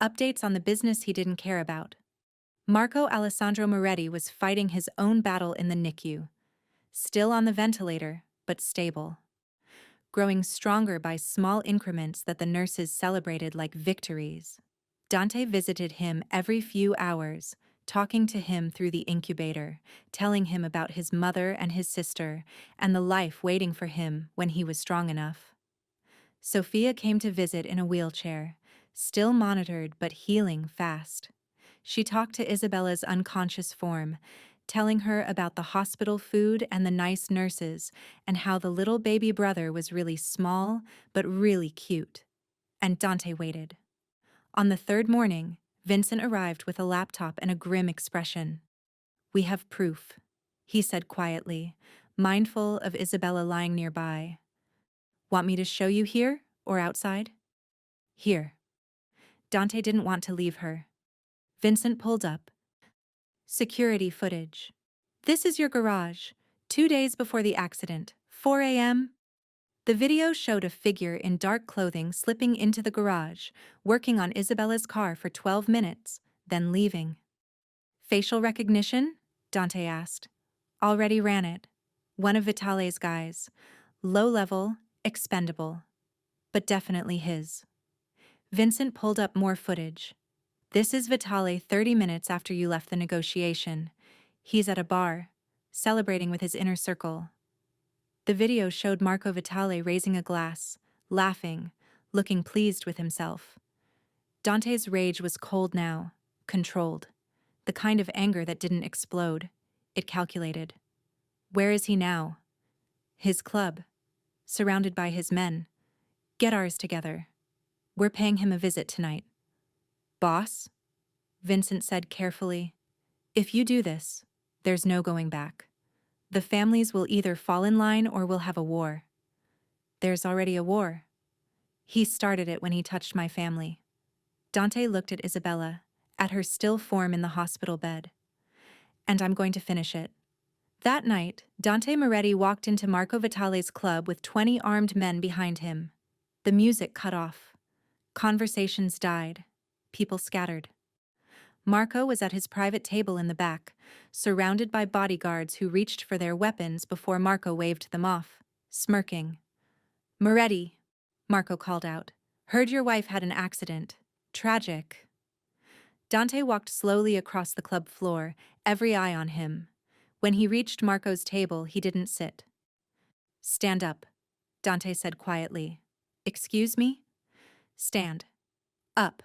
updates on the business he didn't care about. Marco Alessandro Moretti was fighting his own battle in the NICU, still on the ventilator, but stable. Growing stronger by small increments that the nurses celebrated like victories. Dante visited him every few hours, talking to him through the incubator, telling him about his mother and his sister, and the life waiting for him when he was strong enough. Sofia came to visit in a wheelchair, still monitored but healing fast. She talked to Isabella's unconscious form, telling her about the hospital food and the nice nurses, and how the little baby brother was really small but really cute. And Dante waited. On the third morning, Vincent arrived with a laptop and a grim expression. "We have proof," he said quietly, mindful of Isabella lying nearby. "Want me to show you here or outside?" "Here." Dante didn't want to leave her. Vincent pulled up. Security footage. "This is your garage, 2 days before the accident, 4 a.m. The video showed a figure in dark clothing slipping into the garage, working on Isabella's car for 12 minutes, then leaving. "Facial recognition?" Dante asked. "Already ran it. One of Vitale's guys. Low level, expendable. But definitely his. Vincent pulled up more footage. This is Vitale 30 minutes after you left the negotiation. He's at a bar, celebrating with his inner circle. The video showed Marco Vitale raising a glass, laughing, looking pleased with himself. Dante's rage was cold now, controlled. The kind of anger that didn't explode. It calculated. Where is he now? His club. Surrounded by his men. Get ours together. We're paying him a visit tonight. Boss? Vincent said carefully. If you do this, there's no going back. The families will either fall in line or we'll have a war. There's already a war. He started it when he touched my family. Dante looked at Isabella, at her still form in the hospital bed. And I'm going to finish it. That night, Dante Moretti walked into Marco Vitale's club with 20 armed men behind him. The music cut off. Conversations died. People scattered. Marco was at his private table in the back, surrounded by bodyguards who reached for their weapons before Marco waved them off, smirking. Moretti, Marco called out. Heard your wife had an accident. Tragic. Dante walked slowly across the club floor, every eye on him. When he reached Marco's table, he didn't sit. Stand up, Dante said quietly. Excuse me? Stand. Up.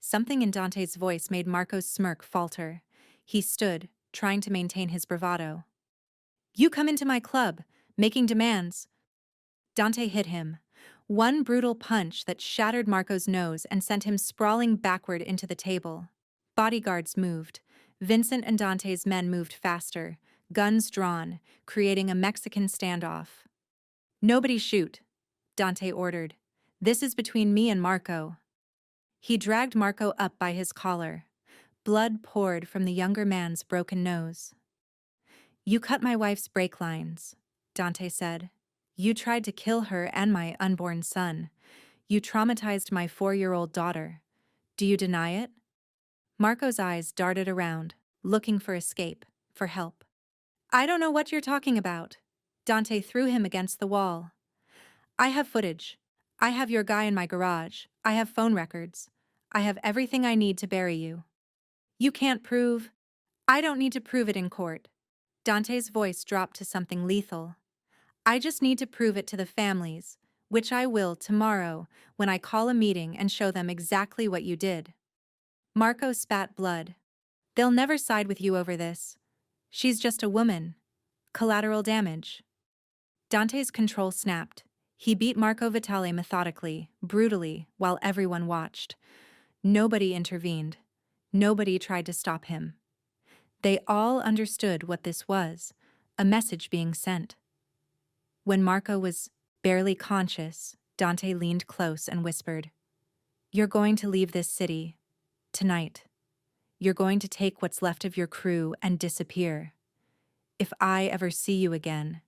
Something in Dante's voice made Marco's smirk falter. He stood, trying to maintain his bravado. You come into my club, making demands. Dante hit him. One brutal punch that shattered Marco's nose and sent him sprawling backward into the table. Bodyguards moved. Vincent and Dante's men moved faster, guns drawn, creating a Mexican standoff. Nobody shoot, Dante ordered. This is between me and Marco. He dragged Marco up by his collar. Blood poured from the younger man's broken nose. You cut my wife's brake lines, Dante said. You tried to kill her and my unborn son. You traumatized my 4-year-old daughter. Do you deny it? Marco's eyes darted around, looking for escape, for help. I don't know what you're talking about. Dante threw him against the wall. I have footage. I have your guy in my garage. I have phone records. I have everything I need to bury you. You can't prove. I don't need to prove it in court. Dante's voice dropped to something lethal. I just need to prove it to the families, which I will tomorrow when I call a meeting and show them exactly what you did. Marco spat blood. They'll never side with you over this. She's just a woman. Collateral damage. Dante's control snapped. He beat Marco Vitale methodically, brutally, while everyone watched. Nobody intervened. Nobody tried to stop him. They all understood what this was, a message being sent. When Marco was barely conscious, Dante leaned close and whispered, You're going to leave this city. Tonight. You're going to take what's left of your crew and disappear. If I ever see you again,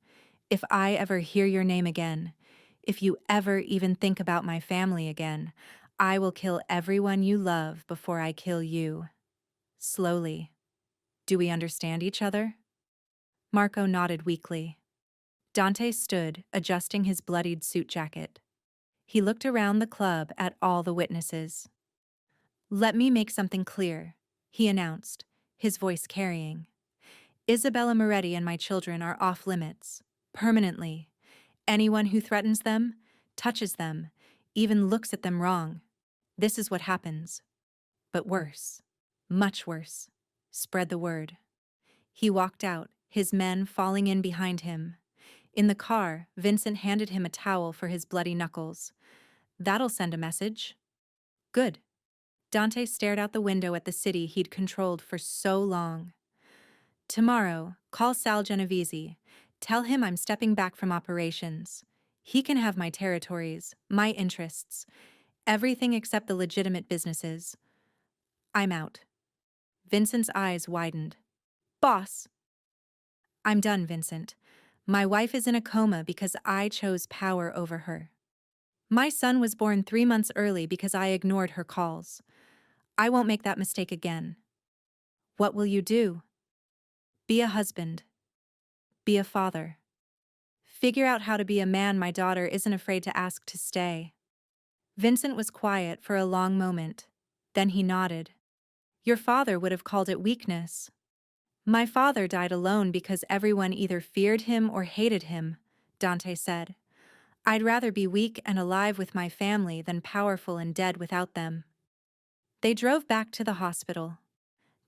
if I ever hear your name again, if you ever even think about my family again, I will kill everyone you love before I kill you. Slowly. Do we understand each other? Marco nodded weakly. Dante stood, adjusting his bloodied suit jacket. He looked around the club at all the witnesses. Let me make something clear, he announced, his voice carrying. Isabella Moretti and my children are off limits, permanently. Anyone who threatens them, touches them, even looks at them wrong. This is what happens. But worse, much worse. Spread the word. He walked out, his men falling in behind him. In the car, Vincent handed him a towel for his bloody knuckles. That'll send a message. Good. Dante stared out the window at the city he'd controlled for so long. Tomorrow, call Sal Genovese. Tell him I'm stepping back from operations. He can have my territories, my interests, everything except the legitimate businesses. I'm out. Vincent's eyes widened. Boss! I'm done, Vincent. My wife is in a coma because I chose power over her. My son was born 3 months early because I ignored her calls. I won't make that mistake again. What will you do? Be a husband. Be a father. Figure out how to be a man my daughter isn't afraid to ask to stay. Vincent was quiet for a long moment. Then he nodded. Your father would have called it weakness. My father died alone because everyone either feared him or hated him, Dante said. I'd rather be weak and alive with my family than powerful and dead without them. They drove back to the hospital.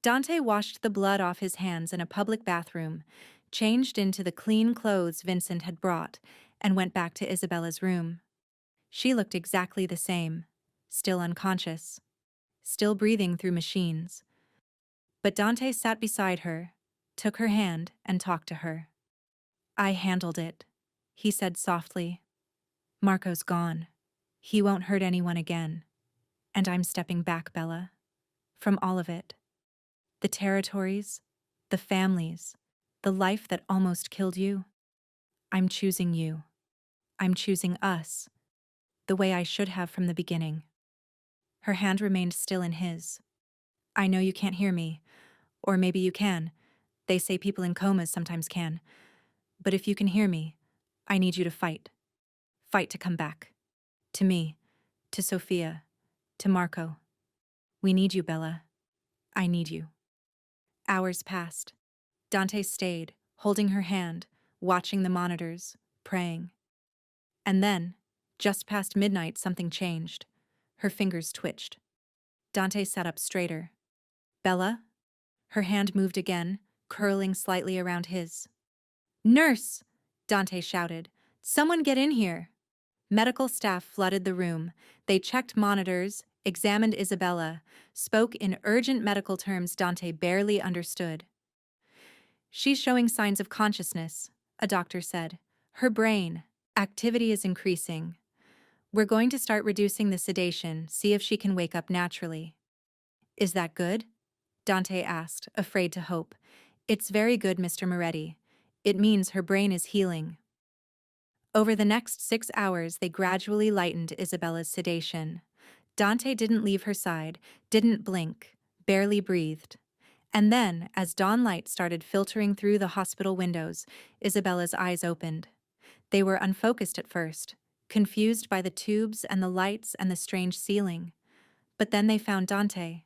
Dante washed the blood off his hands in a public bathroom, changed into the clean clothes Vincent had brought, and went back to Isabella's room. She looked exactly the same, still unconscious, still breathing through machines. But Dante sat beside her, took her hand, and talked to her. I handled it, he said softly. Marco's gone. He won't hurt anyone again. And I'm stepping back, Bella. From all of it. The territories, the families, the life that almost killed you. I'm choosing you. I'm choosing us, the way I should have from the beginning. Her hand remained still in his. I know you can't hear me, or maybe you can. They say people in comas sometimes can. But if you can hear me, I need you to fight. Fight to come back. To me, to Sofia, to Marco. We need you, Bella. I need you. Hours passed. Dante stayed, holding her hand, watching the monitors, praying. And then, just past midnight, something changed. Her fingers twitched. Dante sat up straighter. Bella? Her hand moved again, curling slightly around his. Nurse! Dante shouted. Someone get in here! Medical staff flooded the room. They checked monitors, examined Isabella, spoke in urgent medical terms Dante barely understood. She's showing signs of consciousness, a doctor said. Her brain, activity is increasing. We're going to start reducing the sedation, see if she can wake up naturally. Is that good? Dante asked, afraid to hope. It's very good, Mr. Moretti. It means her brain is healing. Over the next 6 hours, they gradually lightened Isabella's sedation. Dante didn't leave her side, didn't blink, barely breathed. And then, as dawn light started filtering through the hospital windows, Isabella's eyes opened. They were unfocused at first, confused by the tubes and the lights and the strange ceiling. But then they found Dante.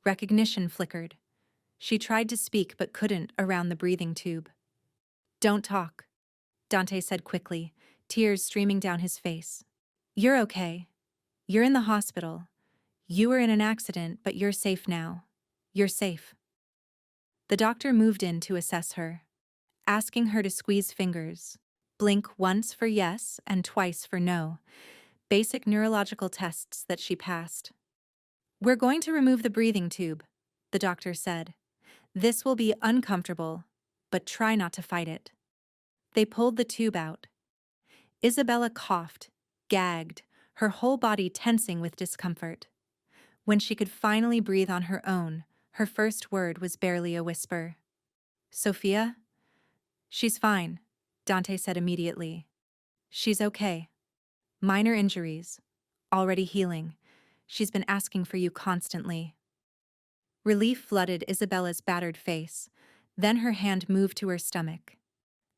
Recognition flickered. She tried to speak but couldn't around the breathing tube. Don't talk, Dante said quickly, tears streaming down his face. You're okay. You're in the hospital. You were in an accident, but you're safe now. You're safe. The doctor moved in to assess her, asking her to squeeze fingers, blink once for yes and twice for no, basic neurological tests that she passed. We're going to remove the breathing tube, the doctor said. This will be uncomfortable, but try not to fight it. They pulled the tube out. Isabella coughed, gagged, her whole body tensing with discomfort. When she could finally breathe on her own, her first word was barely a whisper. Sofia? She's fine, Dante said immediately. She's okay. Minor injuries. Already healing. She's been asking for you constantly. Relief flooded Isabella's battered face. Then her hand moved to her stomach.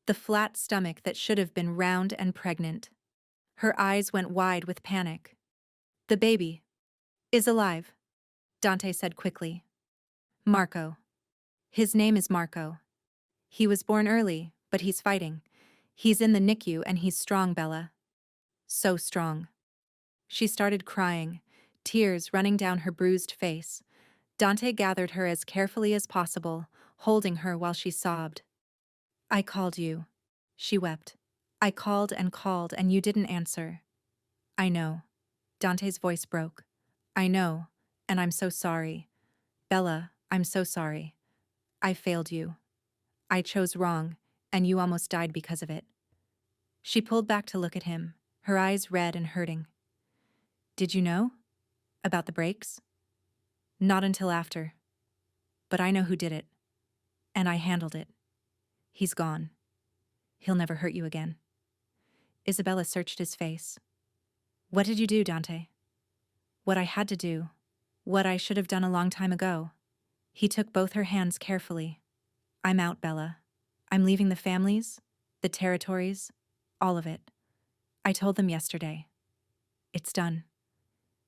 The flat stomach that should have been round and pregnant. Her eyes went wide with panic. The baby is alive, Dante said quickly. Marco. His name is Marco. He was born early, but he's fighting. He's in the NICU and he's strong, Bella. So strong. She started crying, tears running down her bruised face. Dante gathered her as carefully as possible, holding her while she sobbed. I called you, she wept. I called and you didn't answer. I know. Dante's voice broke. I know, and I'm so sorry. Bella, I'm so sorry. I failed you. I chose wrong, and you almost died because of it. She pulled back to look at him, her eyes red and hurting. Did you know? About the breaks? Not until after. But I know who did it. And I handled it. He's gone. He'll never hurt you again. Isabella searched his face. What did you do, Dante? What I had to do. What I should have done a long time ago. He took both her hands carefully. I'm out, Bella. I'm leaving the families, the territories, all of it. I told them yesterday. It's done.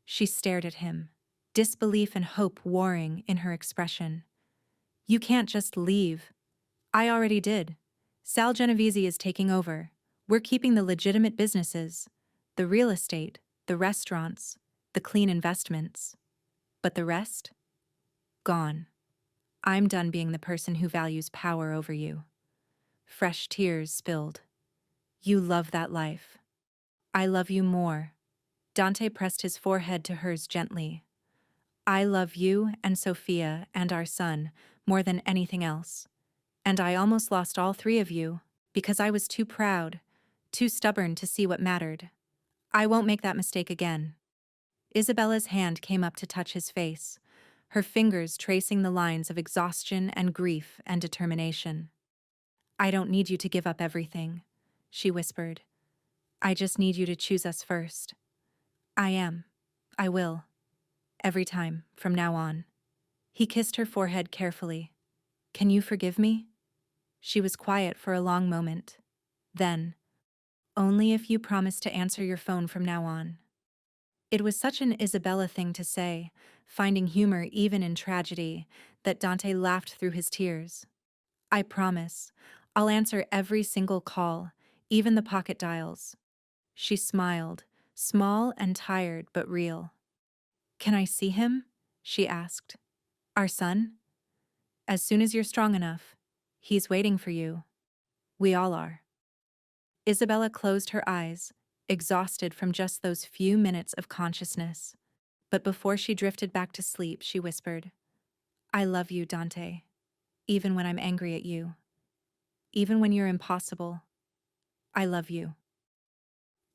She stared at him, disbelief and hope warring in her expression. You can't just leave. I already did. Sal Genovese is taking over. We're keeping the legitimate businesses, the real estate, the restaurants, the clean investments. But the rest? Gone. I'm done being the person who values power over you. Fresh tears spilled. You love that life. I love you more. Dante pressed his forehead to hers gently. I love you and Sofia and our son more than anything else. And I almost lost all three of you because I was too proud, too stubborn to see what mattered. I won't make that mistake again. Isabella's hand came up to touch his face, her fingers tracing the lines of exhaustion and grief and determination. I don't need you to give up everything, she whispered. I just need you to choose us first. I am. I will. Every time, from now on. He kissed her forehead carefully. Can you forgive me? She was quiet for a long moment. Then, only if you promise to answer your phone from now on. It was such an Isabella thing to say, finding humor even in tragedy, that Dante laughed through his tears. I promise. I'll answer every single call, even the pocket dials. She smiled, small and tired but real. Can I see him? She asked. Our son? As soon as you're strong enough. He's waiting for you. We all are. Isabella closed her eyes, exhausted from just those few minutes of consciousness. But before she drifted back to sleep, she whispered, I love you, Dante. Even when I'm angry at you. Even when you're impossible. I love you.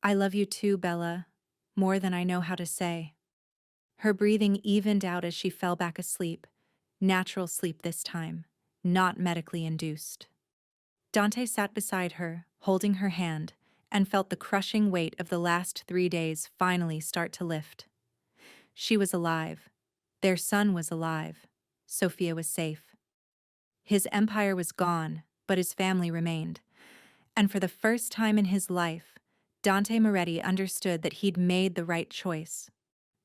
I love you too, Bella. More than I know how to say. Her breathing evened out as she fell back asleep. Natural sleep this time, not medically induced. Dante sat beside her, holding her hand, and felt the crushing weight of the last 3 days finally start to lift. She was alive. Their son was alive. Sofia was safe. His empire was gone, but his family remained. And for the first time in his life, Dante Moretti understood that he'd made the right choice.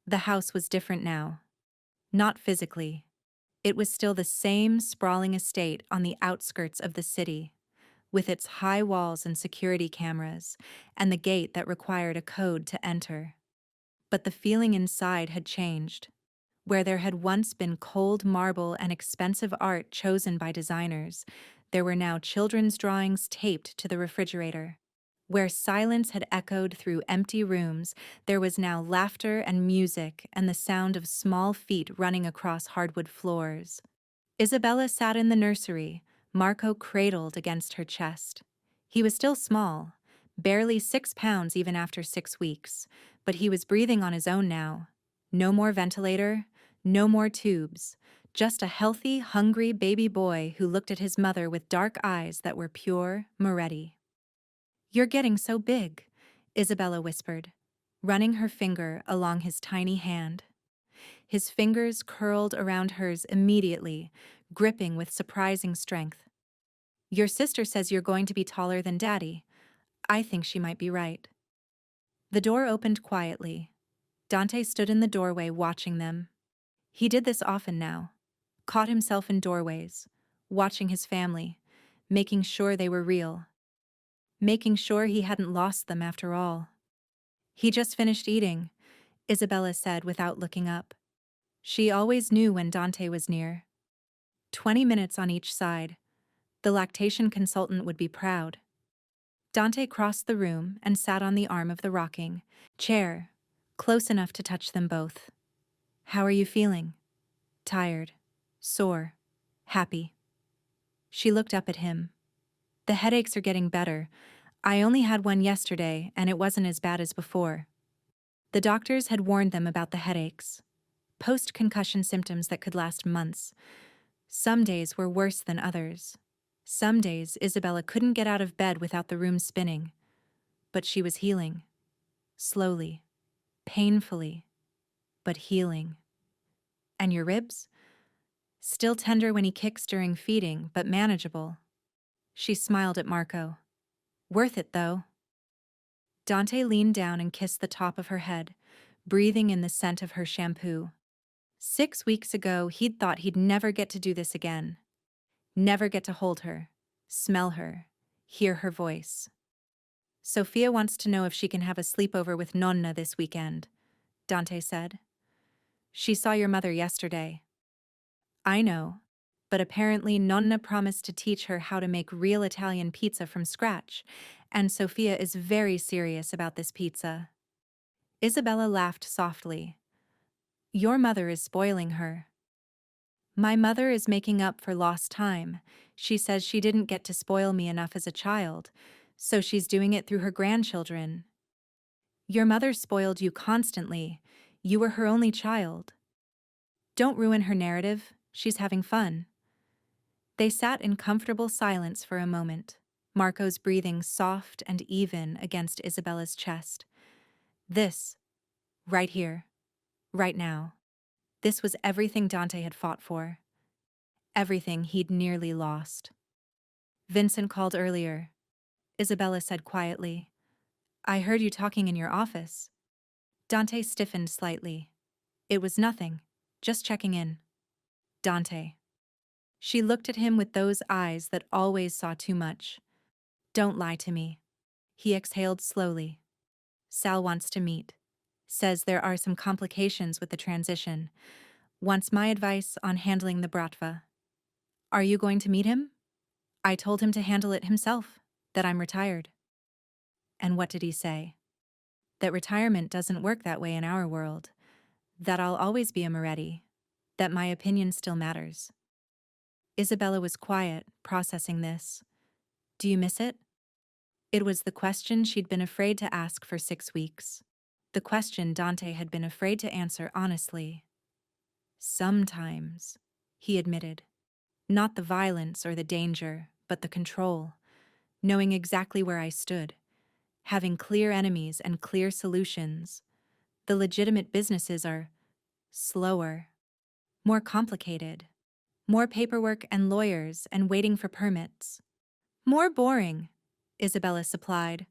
The house was different now. Not physically. It was still the same sprawling estate on the outskirts of the city, with its high walls and security cameras, and the gate that required a code to enter. But the feeling inside had changed. Where there had once been cold marble and expensive art chosen by designers, there were now children's drawings taped to the refrigerator. Where silence had echoed through empty rooms, there was now laughter and music and the sound of small feet running across hardwood floors. Isabella sat in the nursery, Marco cradled against her chest. He was still small, barely 6 pounds even after 6 weeks, but he was breathing on his own now. No more ventilator, no more tubes, just a healthy, hungry baby boy who looked at his mother with dark eyes that were pure Moretti. You're getting so big, Isabella whispered, running her finger along his tiny hand. His fingers curled around hers immediately, gripping with surprising strength. Your sister says you're going to be taller than Daddy. I think she might be right. The door opened quietly. Dante stood in the doorway watching them. He did this often now, caught himself in doorways, watching his family, making sure they were real, making sure he hadn't lost them after all. He just finished eating, Isabella said without looking up. She always knew when Dante was near. 20 minutes on each side. The lactation consultant would be proud. Dante crossed the room and sat on the arm of the rocking chair, close enough to touch them both. How are you feeling? Tired, sore, happy. She looked up at him. The headaches are getting better. I only had one yesterday, and it wasn't as bad as before. The doctors had warned them about the headaches. Post-concussion symptoms that could last months. Some days were worse than others. Some days Isabella couldn't get out of bed without the room spinning. But she was healing. Slowly. Painfully. But healing. And your ribs? Still tender when he kicks during feeding, but manageable. She smiled at Marco. Worth it, though. Dante leaned down and kissed the top of her head, breathing in the scent of her shampoo. 6 weeks ago, he'd thought he'd never get to do this again. Never get to hold her, smell her, hear her voice. Sofia wants to know if she can have a sleepover with Nonna this weekend, Dante said. She saw your mother yesterday. I know, but apparently Nonna promised to teach her how to make real Italian pizza from scratch, and Sofia is very serious about this pizza. Isabella laughed softly. Your mother is spoiling her. My mother is making up for lost time. She says she didn't get to spoil me enough as a child, so she's doing it through her grandchildren. Your mother spoiled you constantly. You were her only child. Don't ruin her narrative. She's having fun. They sat in comfortable silence for a moment, Marco's breathing soft and even against Isabella's chest. This, right here, right now. This was everything Dante had fought for. Everything he'd nearly lost. Vincent called earlier. Isabella said quietly, I heard you talking in your office. Dante stiffened slightly. It was nothing, just checking in. Dante. She looked at him with those eyes that always saw too much. Don't lie to me. He exhaled slowly. Sal wants to meet. Says there are some complications with the transition. Wants my advice on handling the bratva. Are you going to meet him? I told him to handle it himself, that I'm retired. And what did he say? That retirement doesn't work that way in our world. That I'll always be a Moretti. That my opinion still matters. Isabella was quiet, processing this. Do you miss it? It was the question she'd been afraid to ask for 6 weeks. The question Dante had been afraid to answer honestly. Sometimes, he admitted. Not the violence or the danger, but the control. Knowing exactly where I stood. Having clear enemies and clear solutions. The legitimate businesses are slower, more complicated, more paperwork and lawyers and waiting for permits. More boring, Isabella supplied.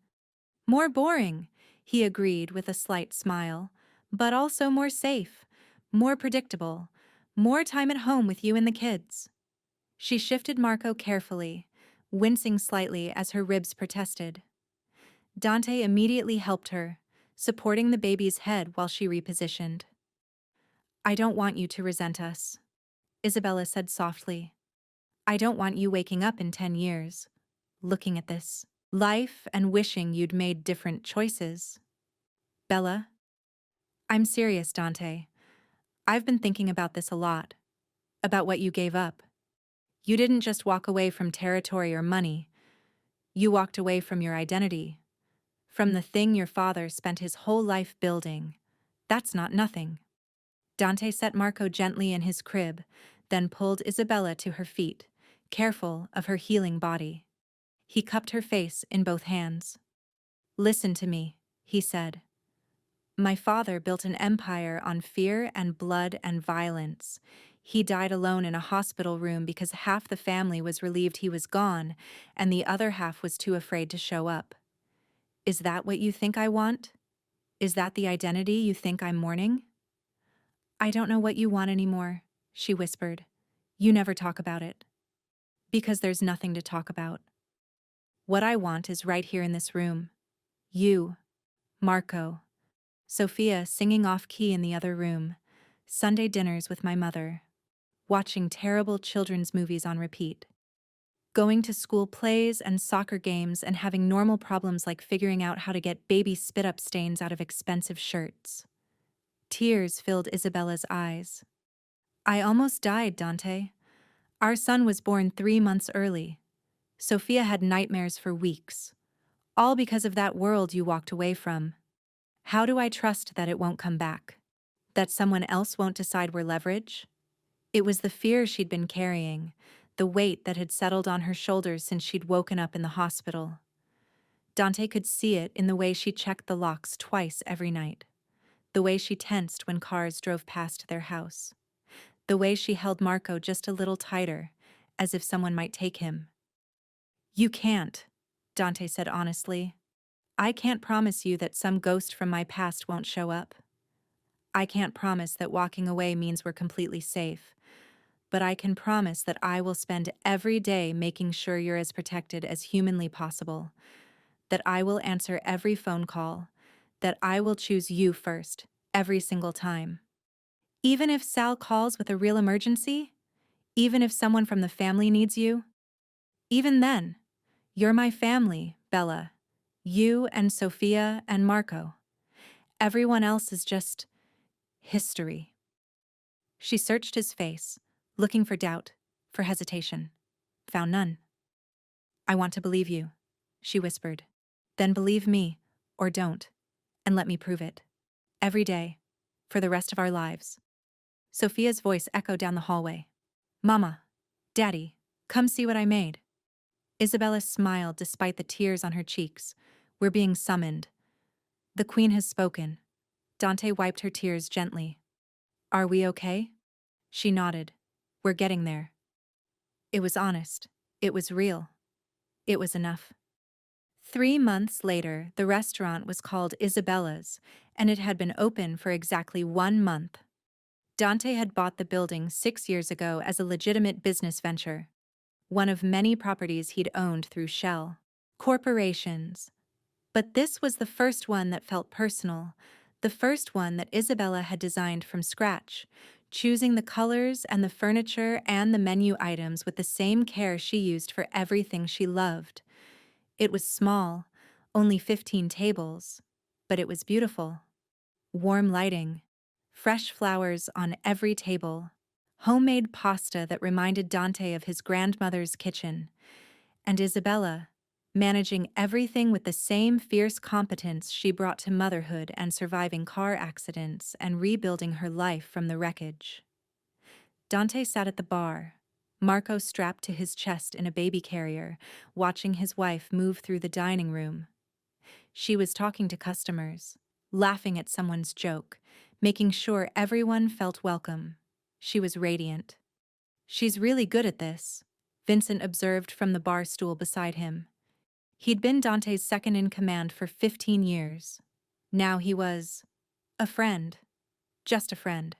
More boring, he agreed with a slight smile, but also more safe, more predictable, more time at home with you and the kids. She shifted Marco carefully, wincing slightly as her ribs protested. Dante immediately helped her, supporting the baby's head while she repositioned. I don't want you to resent us, Isabella said softly. I don't want you waking up in 10 years, looking at this life and wishing you'd made different choices. Bella? I'm serious, Dante. I've been thinking about this a lot. About what you gave up. You didn't just walk away from territory or money. You walked away from your identity. From the thing your father spent his whole life building. That's not nothing. Dante set Marco gently in his crib, then pulled Isabella to her feet, careful of her healing body. He cupped her face in both hands. Listen to me, he said. My father built an empire on fear and blood and violence. He died alone in a hospital room because half the family was relieved he was gone, and the other half was too afraid to show up. Is that what you think I want? Is that the identity you think I'm mourning? I don't know what you want anymore, she whispered. You never talk about it. Because there's nothing to talk about. What I want is right here in this room. You, Marco, Sofia singing off-key in the other room, Sunday dinners with my mother, watching terrible children's movies on repeat, going to school plays and soccer games and having normal problems like figuring out how to get baby spit-up stains out of expensive shirts. Tears filled Isabella's eyes. I almost died, Dante. Our son was born 3 months early. Sofia had nightmares for weeks. All because of that world you walked away from. How do I trust that it won't come back? That someone else won't decide we're leverage? It was the fear she'd been carrying, the weight that had settled on her shoulders since she'd woken up in the hospital. Dante could see it in the way she checked the locks twice every night, the way she tensed when cars drove past their house, the way she held Marco just a little tighter, as if someone might take him. You can't, Dante said honestly. I can't promise you that some ghost from my past won't show up. I can't promise that walking away means we're completely safe. But I can promise that I will spend every day making sure you're as protected as humanly possible, that I will answer every phone call, that I will choose you first, every single time. Even if Sal calls with a real emergency, even if someone from the family needs you, even then, you're my family, Bella. You and Sofia and Marco. Everyone else is just history. She searched his face, looking for doubt, for hesitation. Found none. I want to believe you, she whispered. Then believe me, or don't, and let me prove it. Every day, for the rest of our lives. Sofia's voice echoed down the hallway. Mama, Daddy, come see what I made. Isabella smiled despite the tears on her cheeks. We're being summoned. The Queen has spoken. Dante wiped her tears gently. Are we okay? She nodded. We're getting there. It was honest. It was real. It was enough. 3 months later, the restaurant was called Isabella's, and it had been open for exactly 1 month. Dante had bought the building 6 years ago as a legitimate business venture, one of many properties he'd owned through shell corporations. But this was the first one that felt personal, the first one that Isabella had designed from scratch, choosing the colors and the furniture and the menu items with the same care she used for everything she loved. It was small, only 15 tables, but it was beautiful. Warm lighting, fresh flowers on every table, homemade pasta that reminded Dante of his grandmother's kitchen, and Isabella, managing everything with the same fierce competence she brought to motherhood and surviving car accidents and rebuilding her life from the wreckage. Dante sat at the bar, Marco strapped to his chest in a baby carrier, watching his wife move through the dining room. She was talking to customers, laughing at someone's joke, making sure everyone felt welcome. She was radiant. She's really good at this, Vincent observed from the bar stool beside him. He'd been Dante's second-in-command for 15 years. Now he was a friend, just a friend.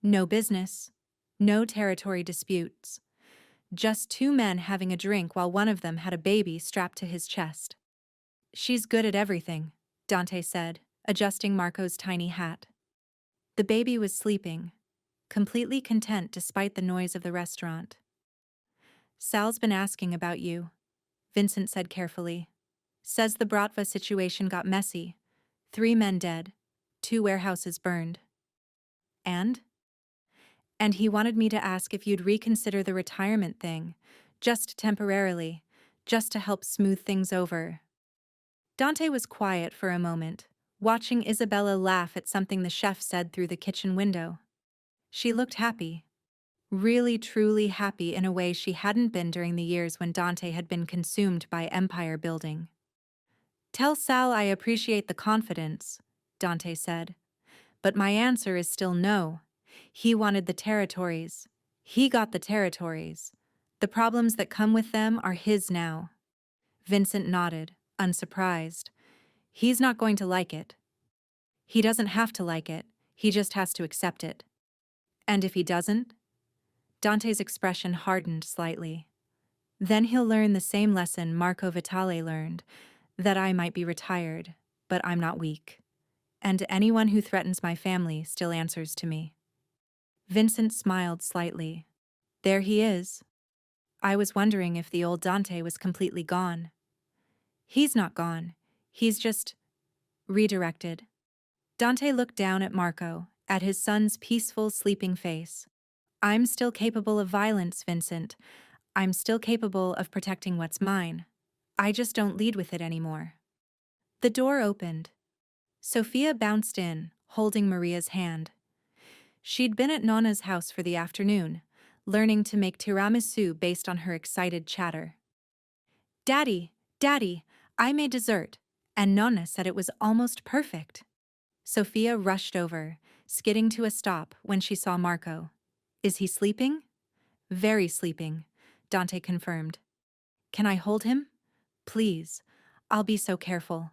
No business, no territory disputes. Just two men having a drink while one of them had a baby strapped to his chest. She's good at everything, Dante said, adjusting Marco's tiny hat. The baby was sleeping, completely content despite the noise of the restaurant. Sal's been asking about you, Vincent said carefully. Says the Bratva situation got messy. 3 men dead, 2 warehouses burned. And he wanted me to ask if you'd reconsider the retirement thing, just temporarily, just to help smooth things over. Dante was quiet for a moment, watching Isabella laugh at something the chef said through the kitchen window. She looked happy. Really, truly happy in a way she hadn't been during the years when Dante had been consumed by empire building. Tell Sal I appreciate the confidence, Dante said. But my answer is still no. He wanted the territories. He got the territories. The problems that come with them are his now. Vincent nodded, unsurprised. He's not going to like it. He doesn't have to like it. He just has to accept it. And if he doesn't? Dante's expression hardened slightly. Then he'll learn the same lesson Marco Vitale learned, that I might be retired, but I'm not weak. And anyone who threatens my family still answers to me. Vincent smiled slightly. There he is. I was wondering if the old Dante was completely gone. He's not gone. He's just redirected. Dante looked down at Marco, at his son's peaceful, sleeping face. I'm still capable of violence, Vincent. I'm still capable of protecting what's mine. I just don't lead with it anymore. The door opened. Sofia bounced in, holding Maria's hand. She'd been at Nonna's house for the afternoon, learning to make tiramisu based on her excited chatter. Daddy, Daddy, I made dessert, and Nonna said it was almost perfect. Sofia rushed over, skidding to a stop when she saw Marco. Is he sleeping? Very sleeping, Dante confirmed. Can I hold him? Please. I'll be so careful.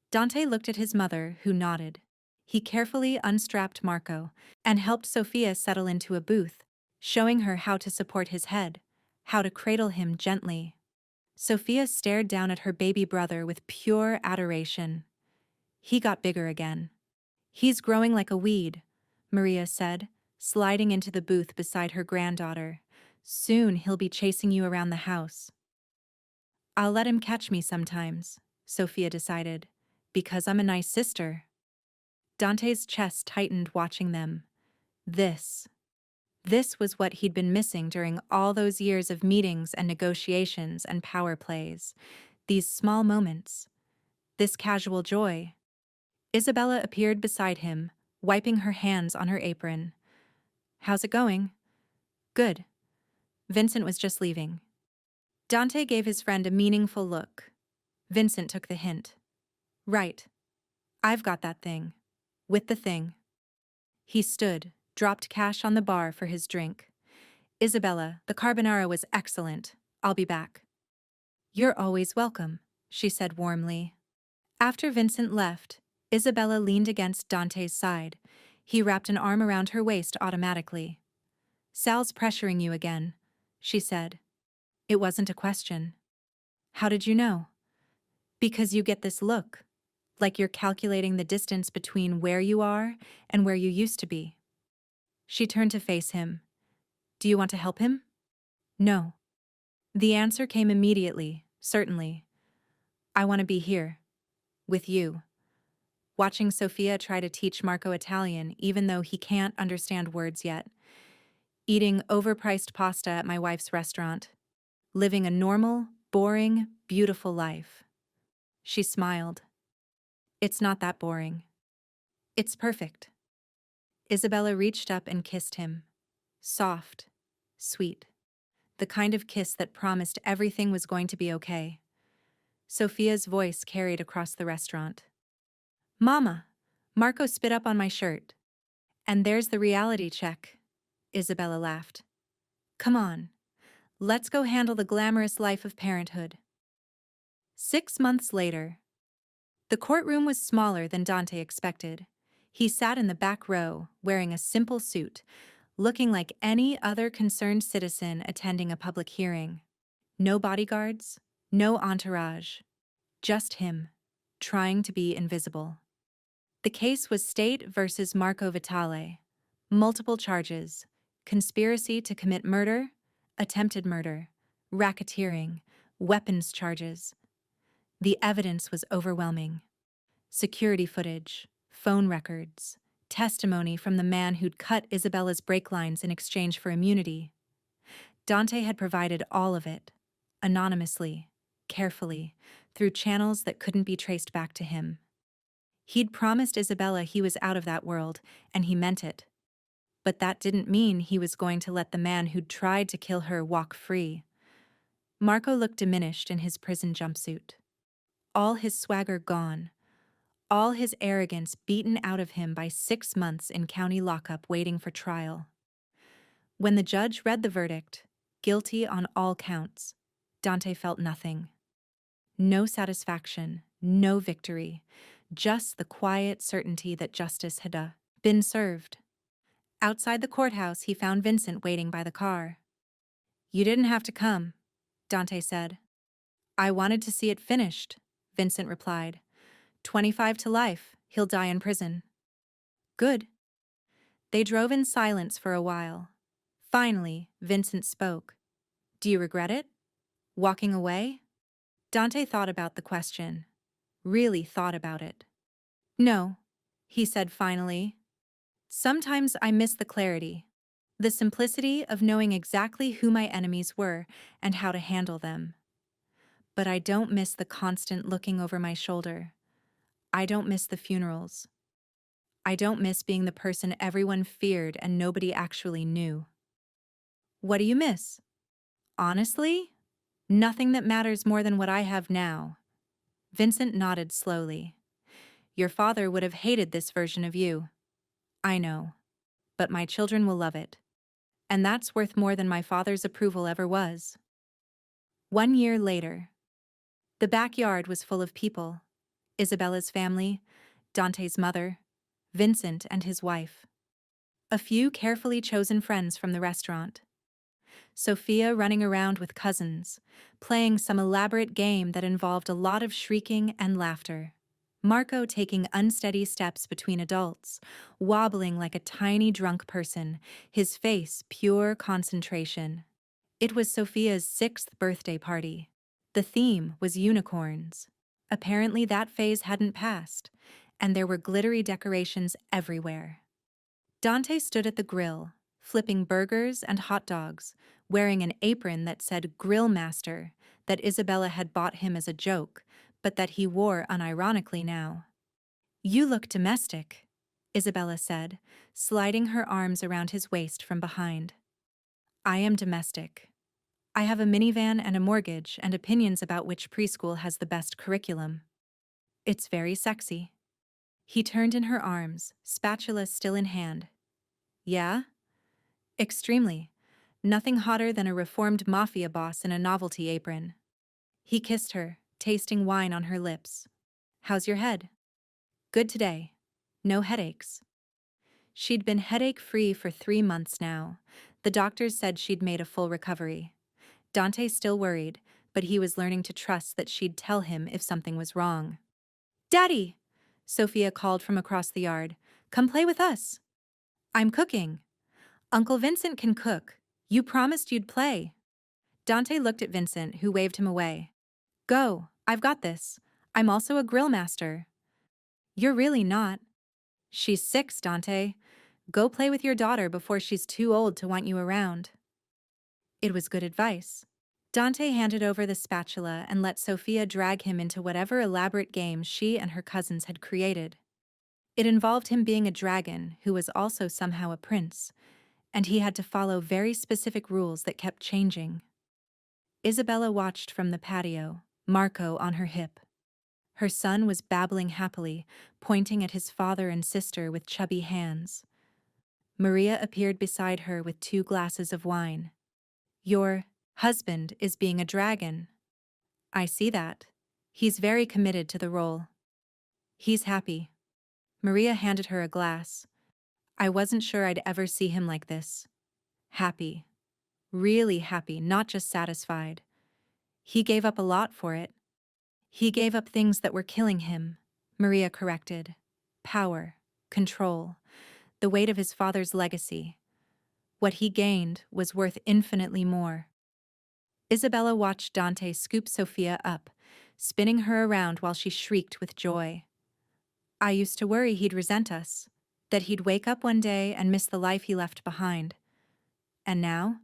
Dante looked at his mother, who nodded. He carefully unstrapped Marco and helped Sofia settle into a booth, showing her how to support his head, how to cradle him gently. Sofia stared down at her baby brother with pure adoration. He got bigger again. He's growing like a weed, Maria said, sliding into the booth beside her granddaughter. Soon he'll be chasing you around the house. I'll let him catch me sometimes, Sofia decided, because I'm a nice sister. Dante's chest tightened watching them. This was what he'd been missing during all those years of meetings and negotiations and power plays. These small moments. This casual joy. Isabella appeared beside him, wiping her hands on her apron. How's it going? Good. Vincent was just leaving. Dante gave his friend a meaningful look. Vincent took the hint. Right. I've got that thing. With the thing. He stood, dropped cash on the bar for his drink. Isabella, the carbonara was excellent. I'll be back. You're always welcome, she said warmly. After Vincent left, Isabella leaned against Dante's side. He wrapped an arm around her waist automatically. Sal's pressuring you again, she said. It wasn't a question. How did you know? Because you get this look, like you're calculating the distance between where you are and where you used to be. She turned to face him. Do you want to help him? No. The answer came immediately, certainly. I want to be here. With you. Watching Sofia try to teach Marco Italian even though he can't understand words yet. Eating overpriced pasta at my wife's restaurant. Living a normal, boring, beautiful life. She smiled. It's not that boring. It's perfect. Isabella reached up and kissed him. Soft, sweet. The kind of kiss that promised everything was going to be okay. Sofia's voice carried across the restaurant. Mama, Marco spit up on my shirt. And there's the reality check. Isabella laughed. Come on. Let's go handle the glamorous life of parenthood. 6 months later. The courtroom was smaller than Dante expected. He sat in the back row, wearing a simple suit, looking like any other concerned citizen attending a public hearing. No bodyguards, no entourage. Just him, trying to be invisible. The case was State versus Marco Vitale. Multiple charges: conspiracy to commit murder, attempted murder, racketeering, weapons charges. The evidence was overwhelming. Security footage, phone records, testimony from the man who'd cut Isabella's brake lines in exchange for immunity. Dante had provided all of it, anonymously, carefully, through channels that couldn't be traced back to him. He'd promised Isabella he was out of that world, and he meant it. But that didn't mean he was going to let the man who'd tried to kill her walk free. Marco looked diminished in his prison jumpsuit. All his swagger gone. All his arrogance beaten out of him by 6 months in county lockup waiting for trial. When the judge read the verdict, guilty on all counts, Dante felt nothing. No satisfaction, no victory, just the quiet certainty that justice had been served. Outside the courthouse, he found Vincent waiting by the car. You didn't have to come, Dante said. I wanted to see it finished, Vincent replied. 25 to life, he'll die in prison. Good. They drove in silence for a while. Finally, Vincent spoke. Do you regret it? Walking away? Dante thought about the question. Really thought about it. No, he said finally. Sometimes I miss the clarity, the simplicity of knowing exactly who my enemies were and how to handle them. But I don't miss the constant looking over my shoulder. I don't miss the funerals. I don't miss being the person everyone feared and nobody actually knew. What do you miss? Honestly, nothing that matters more than what I have now. Vincent nodded slowly. Your father would have hated this version of you. I know, but my children will love it. And that's worth more than my father's approval ever was. 1 year later, the backyard was full of people. Isabella's family, Dante's mother, Vincent and his wife. A few carefully chosen friends from the restaurant. Sofia running around with cousins, playing some elaborate game that involved a lot of shrieking and laughter. Marco taking unsteady steps between adults, wobbling like a tiny drunk person, his face pure concentration. It was Sofia's 6th birthday party. The theme was unicorns. Apparently that phase hadn't passed, and there were glittery decorations everywhere. Dante stood at the grill, flipping burgers and hot dogs, wearing an apron that said Grill Master, that Isabella had bought him as a joke, but that he wore unironically now. "You look domestic," Isabella said, sliding her arms around his waist from behind. "I am domestic. I have a minivan and a mortgage and opinions about which preschool has the best curriculum. It's very sexy." He turned in her arms, spatula still in hand. "Yeah?" "Extremely. Nothing hotter than a reformed mafia boss in a novelty apron." He kissed her, tasting wine on her lips. "How's your head?" "Good today. No headaches." She'd been headache-free for 3 months now. The doctors said she'd made a full recovery. Dante still worried, but he was learning to trust that she'd tell him if something was wrong. "Daddy!" Sofia called from across the yard. "Come play with us." "I'm cooking." "Uncle Vincent can cook. You promised you'd play." Dante looked at Vincent, who waved him away. "Go, I've got this. I'm also a grill master." "You're really not." "She's 6, Dante. Go play with your daughter before she's too old to want you around." It was good advice. Dante handed over the spatula and let Sofia drag him into whatever elaborate games she and her cousins had created. It involved him being a dragon who was also somehow a prince, and he had to follow very specific rules that kept changing. Isabella watched from the patio, Marco on her hip. Her son was babbling happily, pointing at his father and sister with chubby hands. Maria appeared beside her with 2 glasses of wine. "Your husband is being a dragon." "I see that. He's very committed to the role." "He's happy." Maria handed her a glass. "I wasn't sure I'd ever see him like this. Happy. Really happy, not just satisfied. He gave up a lot for it." "He gave up things that were killing him," Maria corrected. "Power, control, the weight of his father's legacy. What he gained was worth infinitely more." Isabella watched Dante scoop Sofia up, spinning her around while she shrieked with joy. "I used to worry he'd resent us, that he'd wake up one day and miss the life he left behind. And now?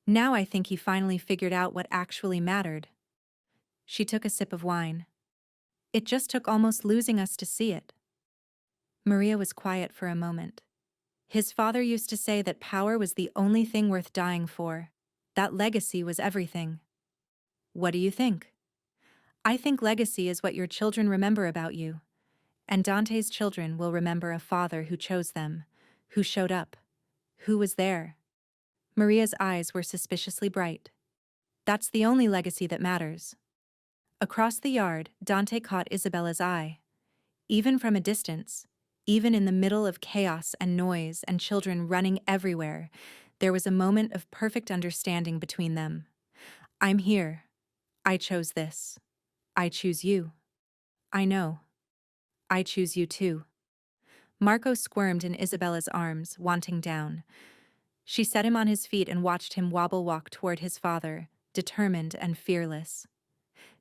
Now I think he finally figured out what actually mattered." She took a sip of wine. "It just took almost losing us to see it." Maria was quiet for a moment. His father used to say that power was the only thing worth dying for. That legacy was everything. What do you think? "I think legacy is what your children remember about you. And Dante's children will remember a father who chose them, who showed up, who was there." Maria's eyes were suspiciously bright. "That's the only legacy that matters." Across the yard, Dante caught Isabella's eye. Even from a distance, even in the middle of chaos and noise and children running everywhere, there was a moment of perfect understanding between them. "I'm here. I chose this. I choose you. I know. I choose you too." Marco squirmed in Isabella's arms, wanting down. She set him on his feet and watched him wobble walk toward his father, determined and fearless.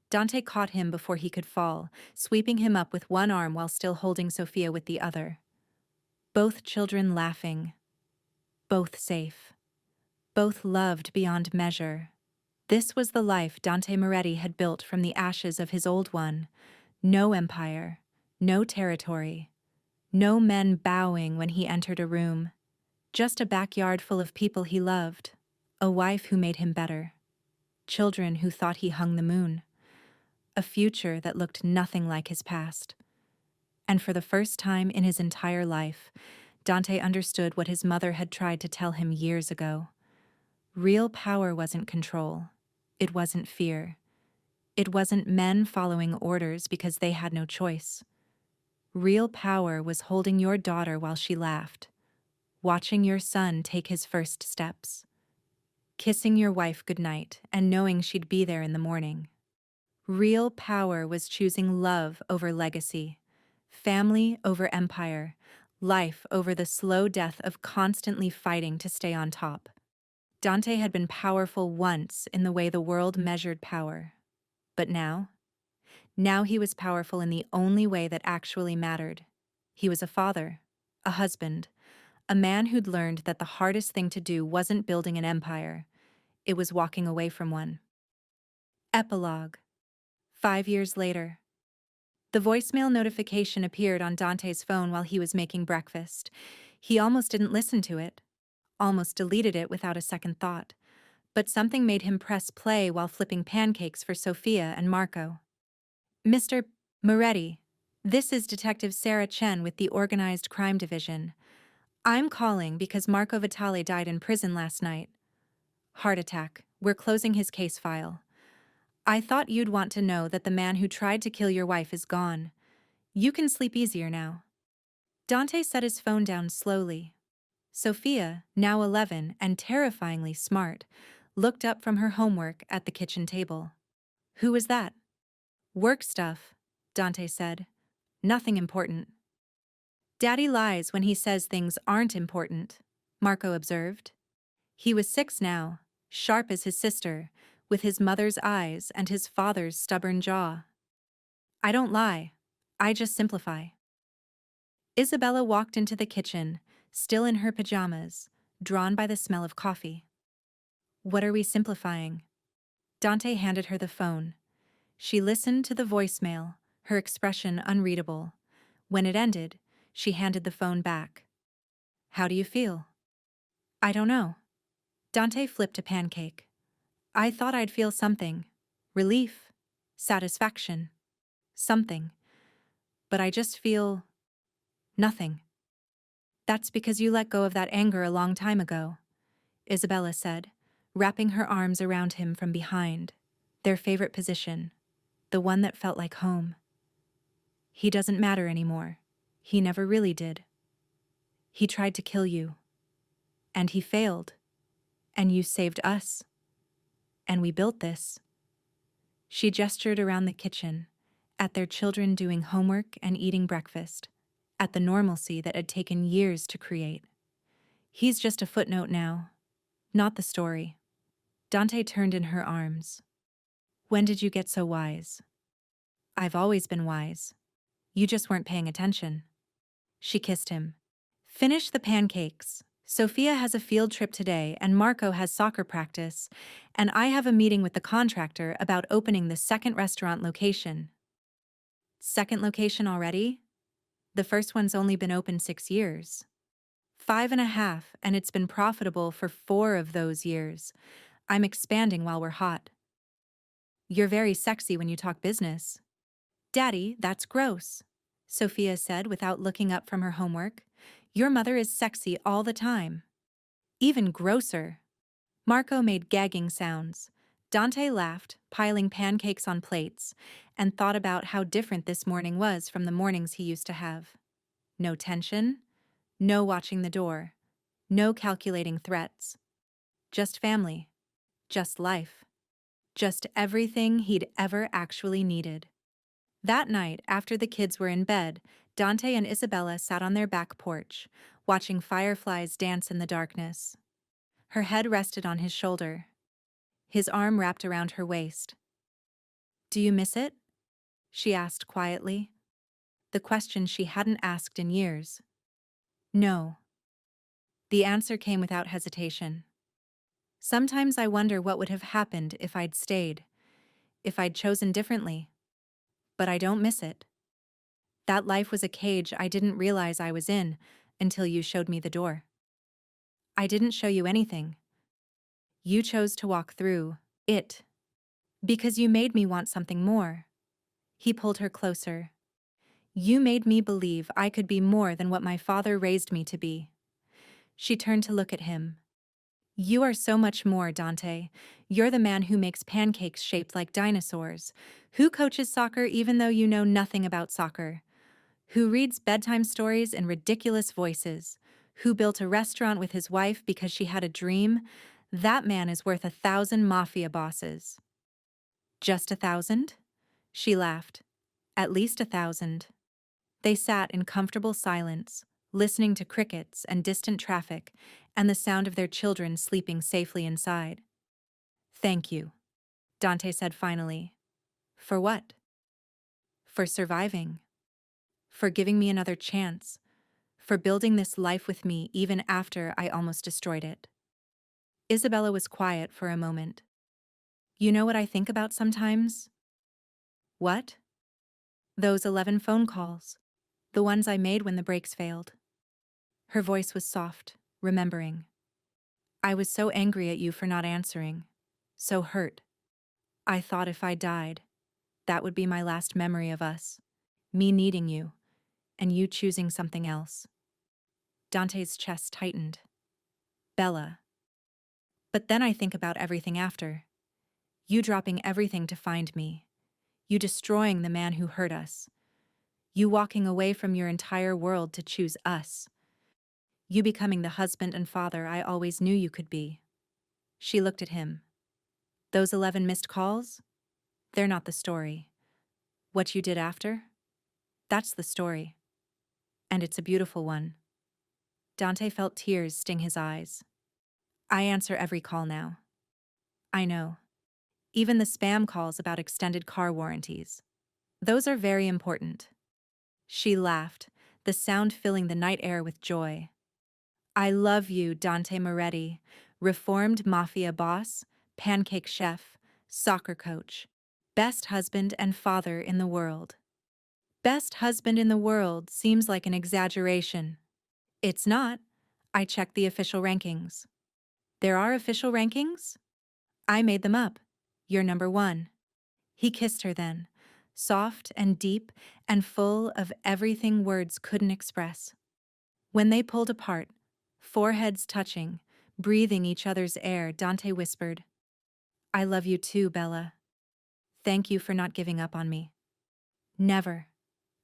Dante caught him before he could fall, sweeping him up with one arm while still holding Sofia with the other. Both children laughing. Both safe. Both loved beyond measure. This was the life Dante Moretti had built from the ashes of his old one. No empire, no territory, no men bowing when he entered a room. Just a backyard full of people he loved, a wife who made him better, children who thought he hung the moon, a future that looked nothing like his past. And for the first time in his entire life, Dante understood what his mother had tried to tell him years ago. Real power wasn't control. It wasn't fear. It wasn't men following orders because they had no choice. Real power was holding your daughter while she laughed, watching your son take his first steps, kissing your wife goodnight and knowing she'd be there in the morning. Real power was choosing love over legacy, family over empire, life over the slow death of constantly fighting to stay on top. Dante had been powerful once in the way the world measured power. But now? Now he was powerful in the only way that actually mattered. He was a father, a husband, a man who'd learned that the hardest thing to do wasn't building an empire, it was walking away from one. Epilogue. 5 years later. The voicemail notification appeared on Dante's phone while he was making breakfast. He almost didn't listen to it, almost deleted it without a second thought. But something made him press play while flipping pancakes for Sofia and Marco. Mr. Moretti, this is Detective Sarah Chen with the Organized Crime Division. I'm calling because Marco Vitale died in prison last night. Heart attack. We're closing his case file. I thought you'd want to know that the man who tried to kill your wife is gone. You can sleep easier now. Dante set his phone down slowly. Sofia, now 11 and terrifyingly smart, looked up from her homework at the kitchen table. Who was that? Work stuff, Dante said. Nothing important. Daddy lies when he says things aren't important, Marco observed. He was 6 now, sharp as his sister, with his mother's eyes and his father's stubborn jaw. I don't lie. I just simplify. Isabella walked into the kitchen, still in her pajamas, drawn by the smell of coffee. What are we simplifying? Dante handed her the phone. She listened to the voicemail, her expression unreadable. When it ended, she handed the phone back. How do you feel? I don't know. Dante flipped a pancake. I thought I'd feel something. Relief. Satisfaction. Something. But I just feel nothing. That's because you let go of that anger a long time ago, Isabella said, wrapping her arms around him from behind, their favorite position, the one that felt like home. He doesn't matter anymore. He never really did. He tried to kill you. And he failed. And you saved us. And we built this. She gestured around the kitchen, at their children doing homework and eating breakfast, at the normalcy that had taken years to create. He's just a footnote now, not the story. Dante turned in her arms. When did you get so wise? I've always been wise. You just weren't paying attention. She kissed him. Finish the pancakes. Sofia has a field trip today and Marco has soccer practice, and I have a meeting with the contractor about opening the second restaurant location. Second location already? The first one's only been open 6 years. 5.5, and it's been profitable for 4 of those years. I'm expanding while we're hot. You're very sexy when you talk business. Daddy, that's gross, Sofia said without looking up from her homework. Your mother is sexy all the time. Even grosser. Marco made gagging sounds. Dante laughed, piling pancakes on plates, and thought about how different this morning was from the mornings he used to have. No tension, no watching the door, no calculating threats. Just family, just life, just everything he'd ever actually needed. That night, after the kids were in bed, Dante and Isabella sat on their back porch, watching fireflies dance in the darkness. Her head rested on his shoulder. His arm wrapped around her waist. Do you miss it? She asked quietly. The question she hadn't asked in years. No. The answer came without hesitation. Sometimes I wonder what would have happened if I'd stayed, if I'd chosen differently. But I don't miss it. That life was a cage I didn't realize I was in until you showed me the door. I didn't show you anything. You chose to walk through it. Because you made me want something more. He pulled her closer. You made me believe I could be more than what my father raised me to be. She turned to look at him. You are so much more, Dante. You're the man who makes pancakes shaped like dinosaurs, who coaches soccer even though you know nothing about soccer, who reads bedtime stories in ridiculous voices, who built a restaurant with his wife because she had a dream. That man is worth 1,000 mafia bosses. Just 1,000? She laughed. At least 1,000. They sat in comfortable silence, listening to crickets and distant traffic and the sound of their children sleeping safely inside. Thank you, Dante said finally. For what? For surviving. For giving me another chance. For building this life with me even after I almost destroyed it. Isabella was quiet for a moment. You know what I think about sometimes? What? Those 11 phone calls. The ones I made when the brakes failed. Her voice was soft, remembering. I was so angry at you for not answering. So hurt. I thought if I died, that would be my last memory of us. Me needing you, and you choosing something else. Dante's chest tightened. Bella. But then I think about everything after. You dropping everything to find me. You destroying the man who hurt us. You walking away from your entire world to choose us. You becoming the husband and father I always knew you could be. She looked at him. Those 11 missed calls? They're not the story. What you did after? That's the story. And it's a beautiful one. Dante felt tears sting his eyes. I answer every call now. I know. Even the spam calls about extended car warranties. Those are very important. She laughed, the sound filling the night air with joy. I love you, Dante Moretti, reformed mafia boss, pancake chef, soccer coach, best husband and father in the world. Best husband in the world seems like an exaggeration. It's not. I checked the official rankings. There are official rankings? I made them up. You're number 1. He kissed her then, soft and deep and full of everything words couldn't express. When they pulled apart, foreheads touching, breathing each other's air, Dante whispered, I love you too, Bella. Thank you for not giving up on me. Never,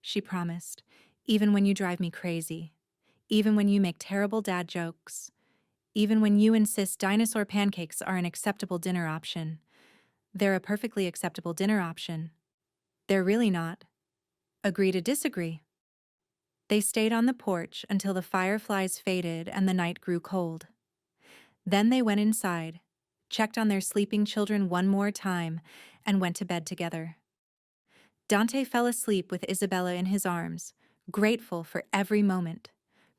she promised, even when you drive me crazy, even when you make terrible dad jokes, even when you insist dinosaur pancakes are an acceptable dinner option. They're a perfectly acceptable dinner option. They're really not. Agree to disagree. They stayed on the porch until the fireflies faded and the night grew cold. Then they went inside, checked on their sleeping children one more time, and went to bed together. Dante fell asleep with Isabella in his arms, grateful for every moment,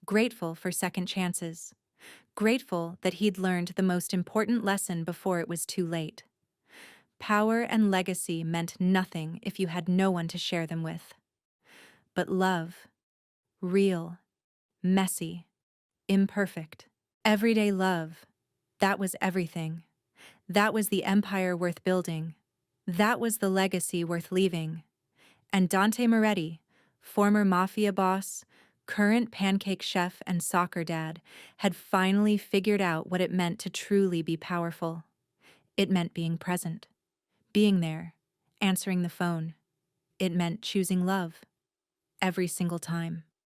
grateful for second chances, grateful that he'd learned the most important lesson before it was too late. Power and legacy meant nothing if you had no one to share them with. But love, real, messy, imperfect, everyday love, that was everything. That was the empire worth building. That was the legacy worth leaving. And Dante Moretti, former mafia boss, current pancake chef and soccer dad, had finally figured out what it meant to truly be powerful. It meant being present, being there, answering the phone. It meant choosing love every single time.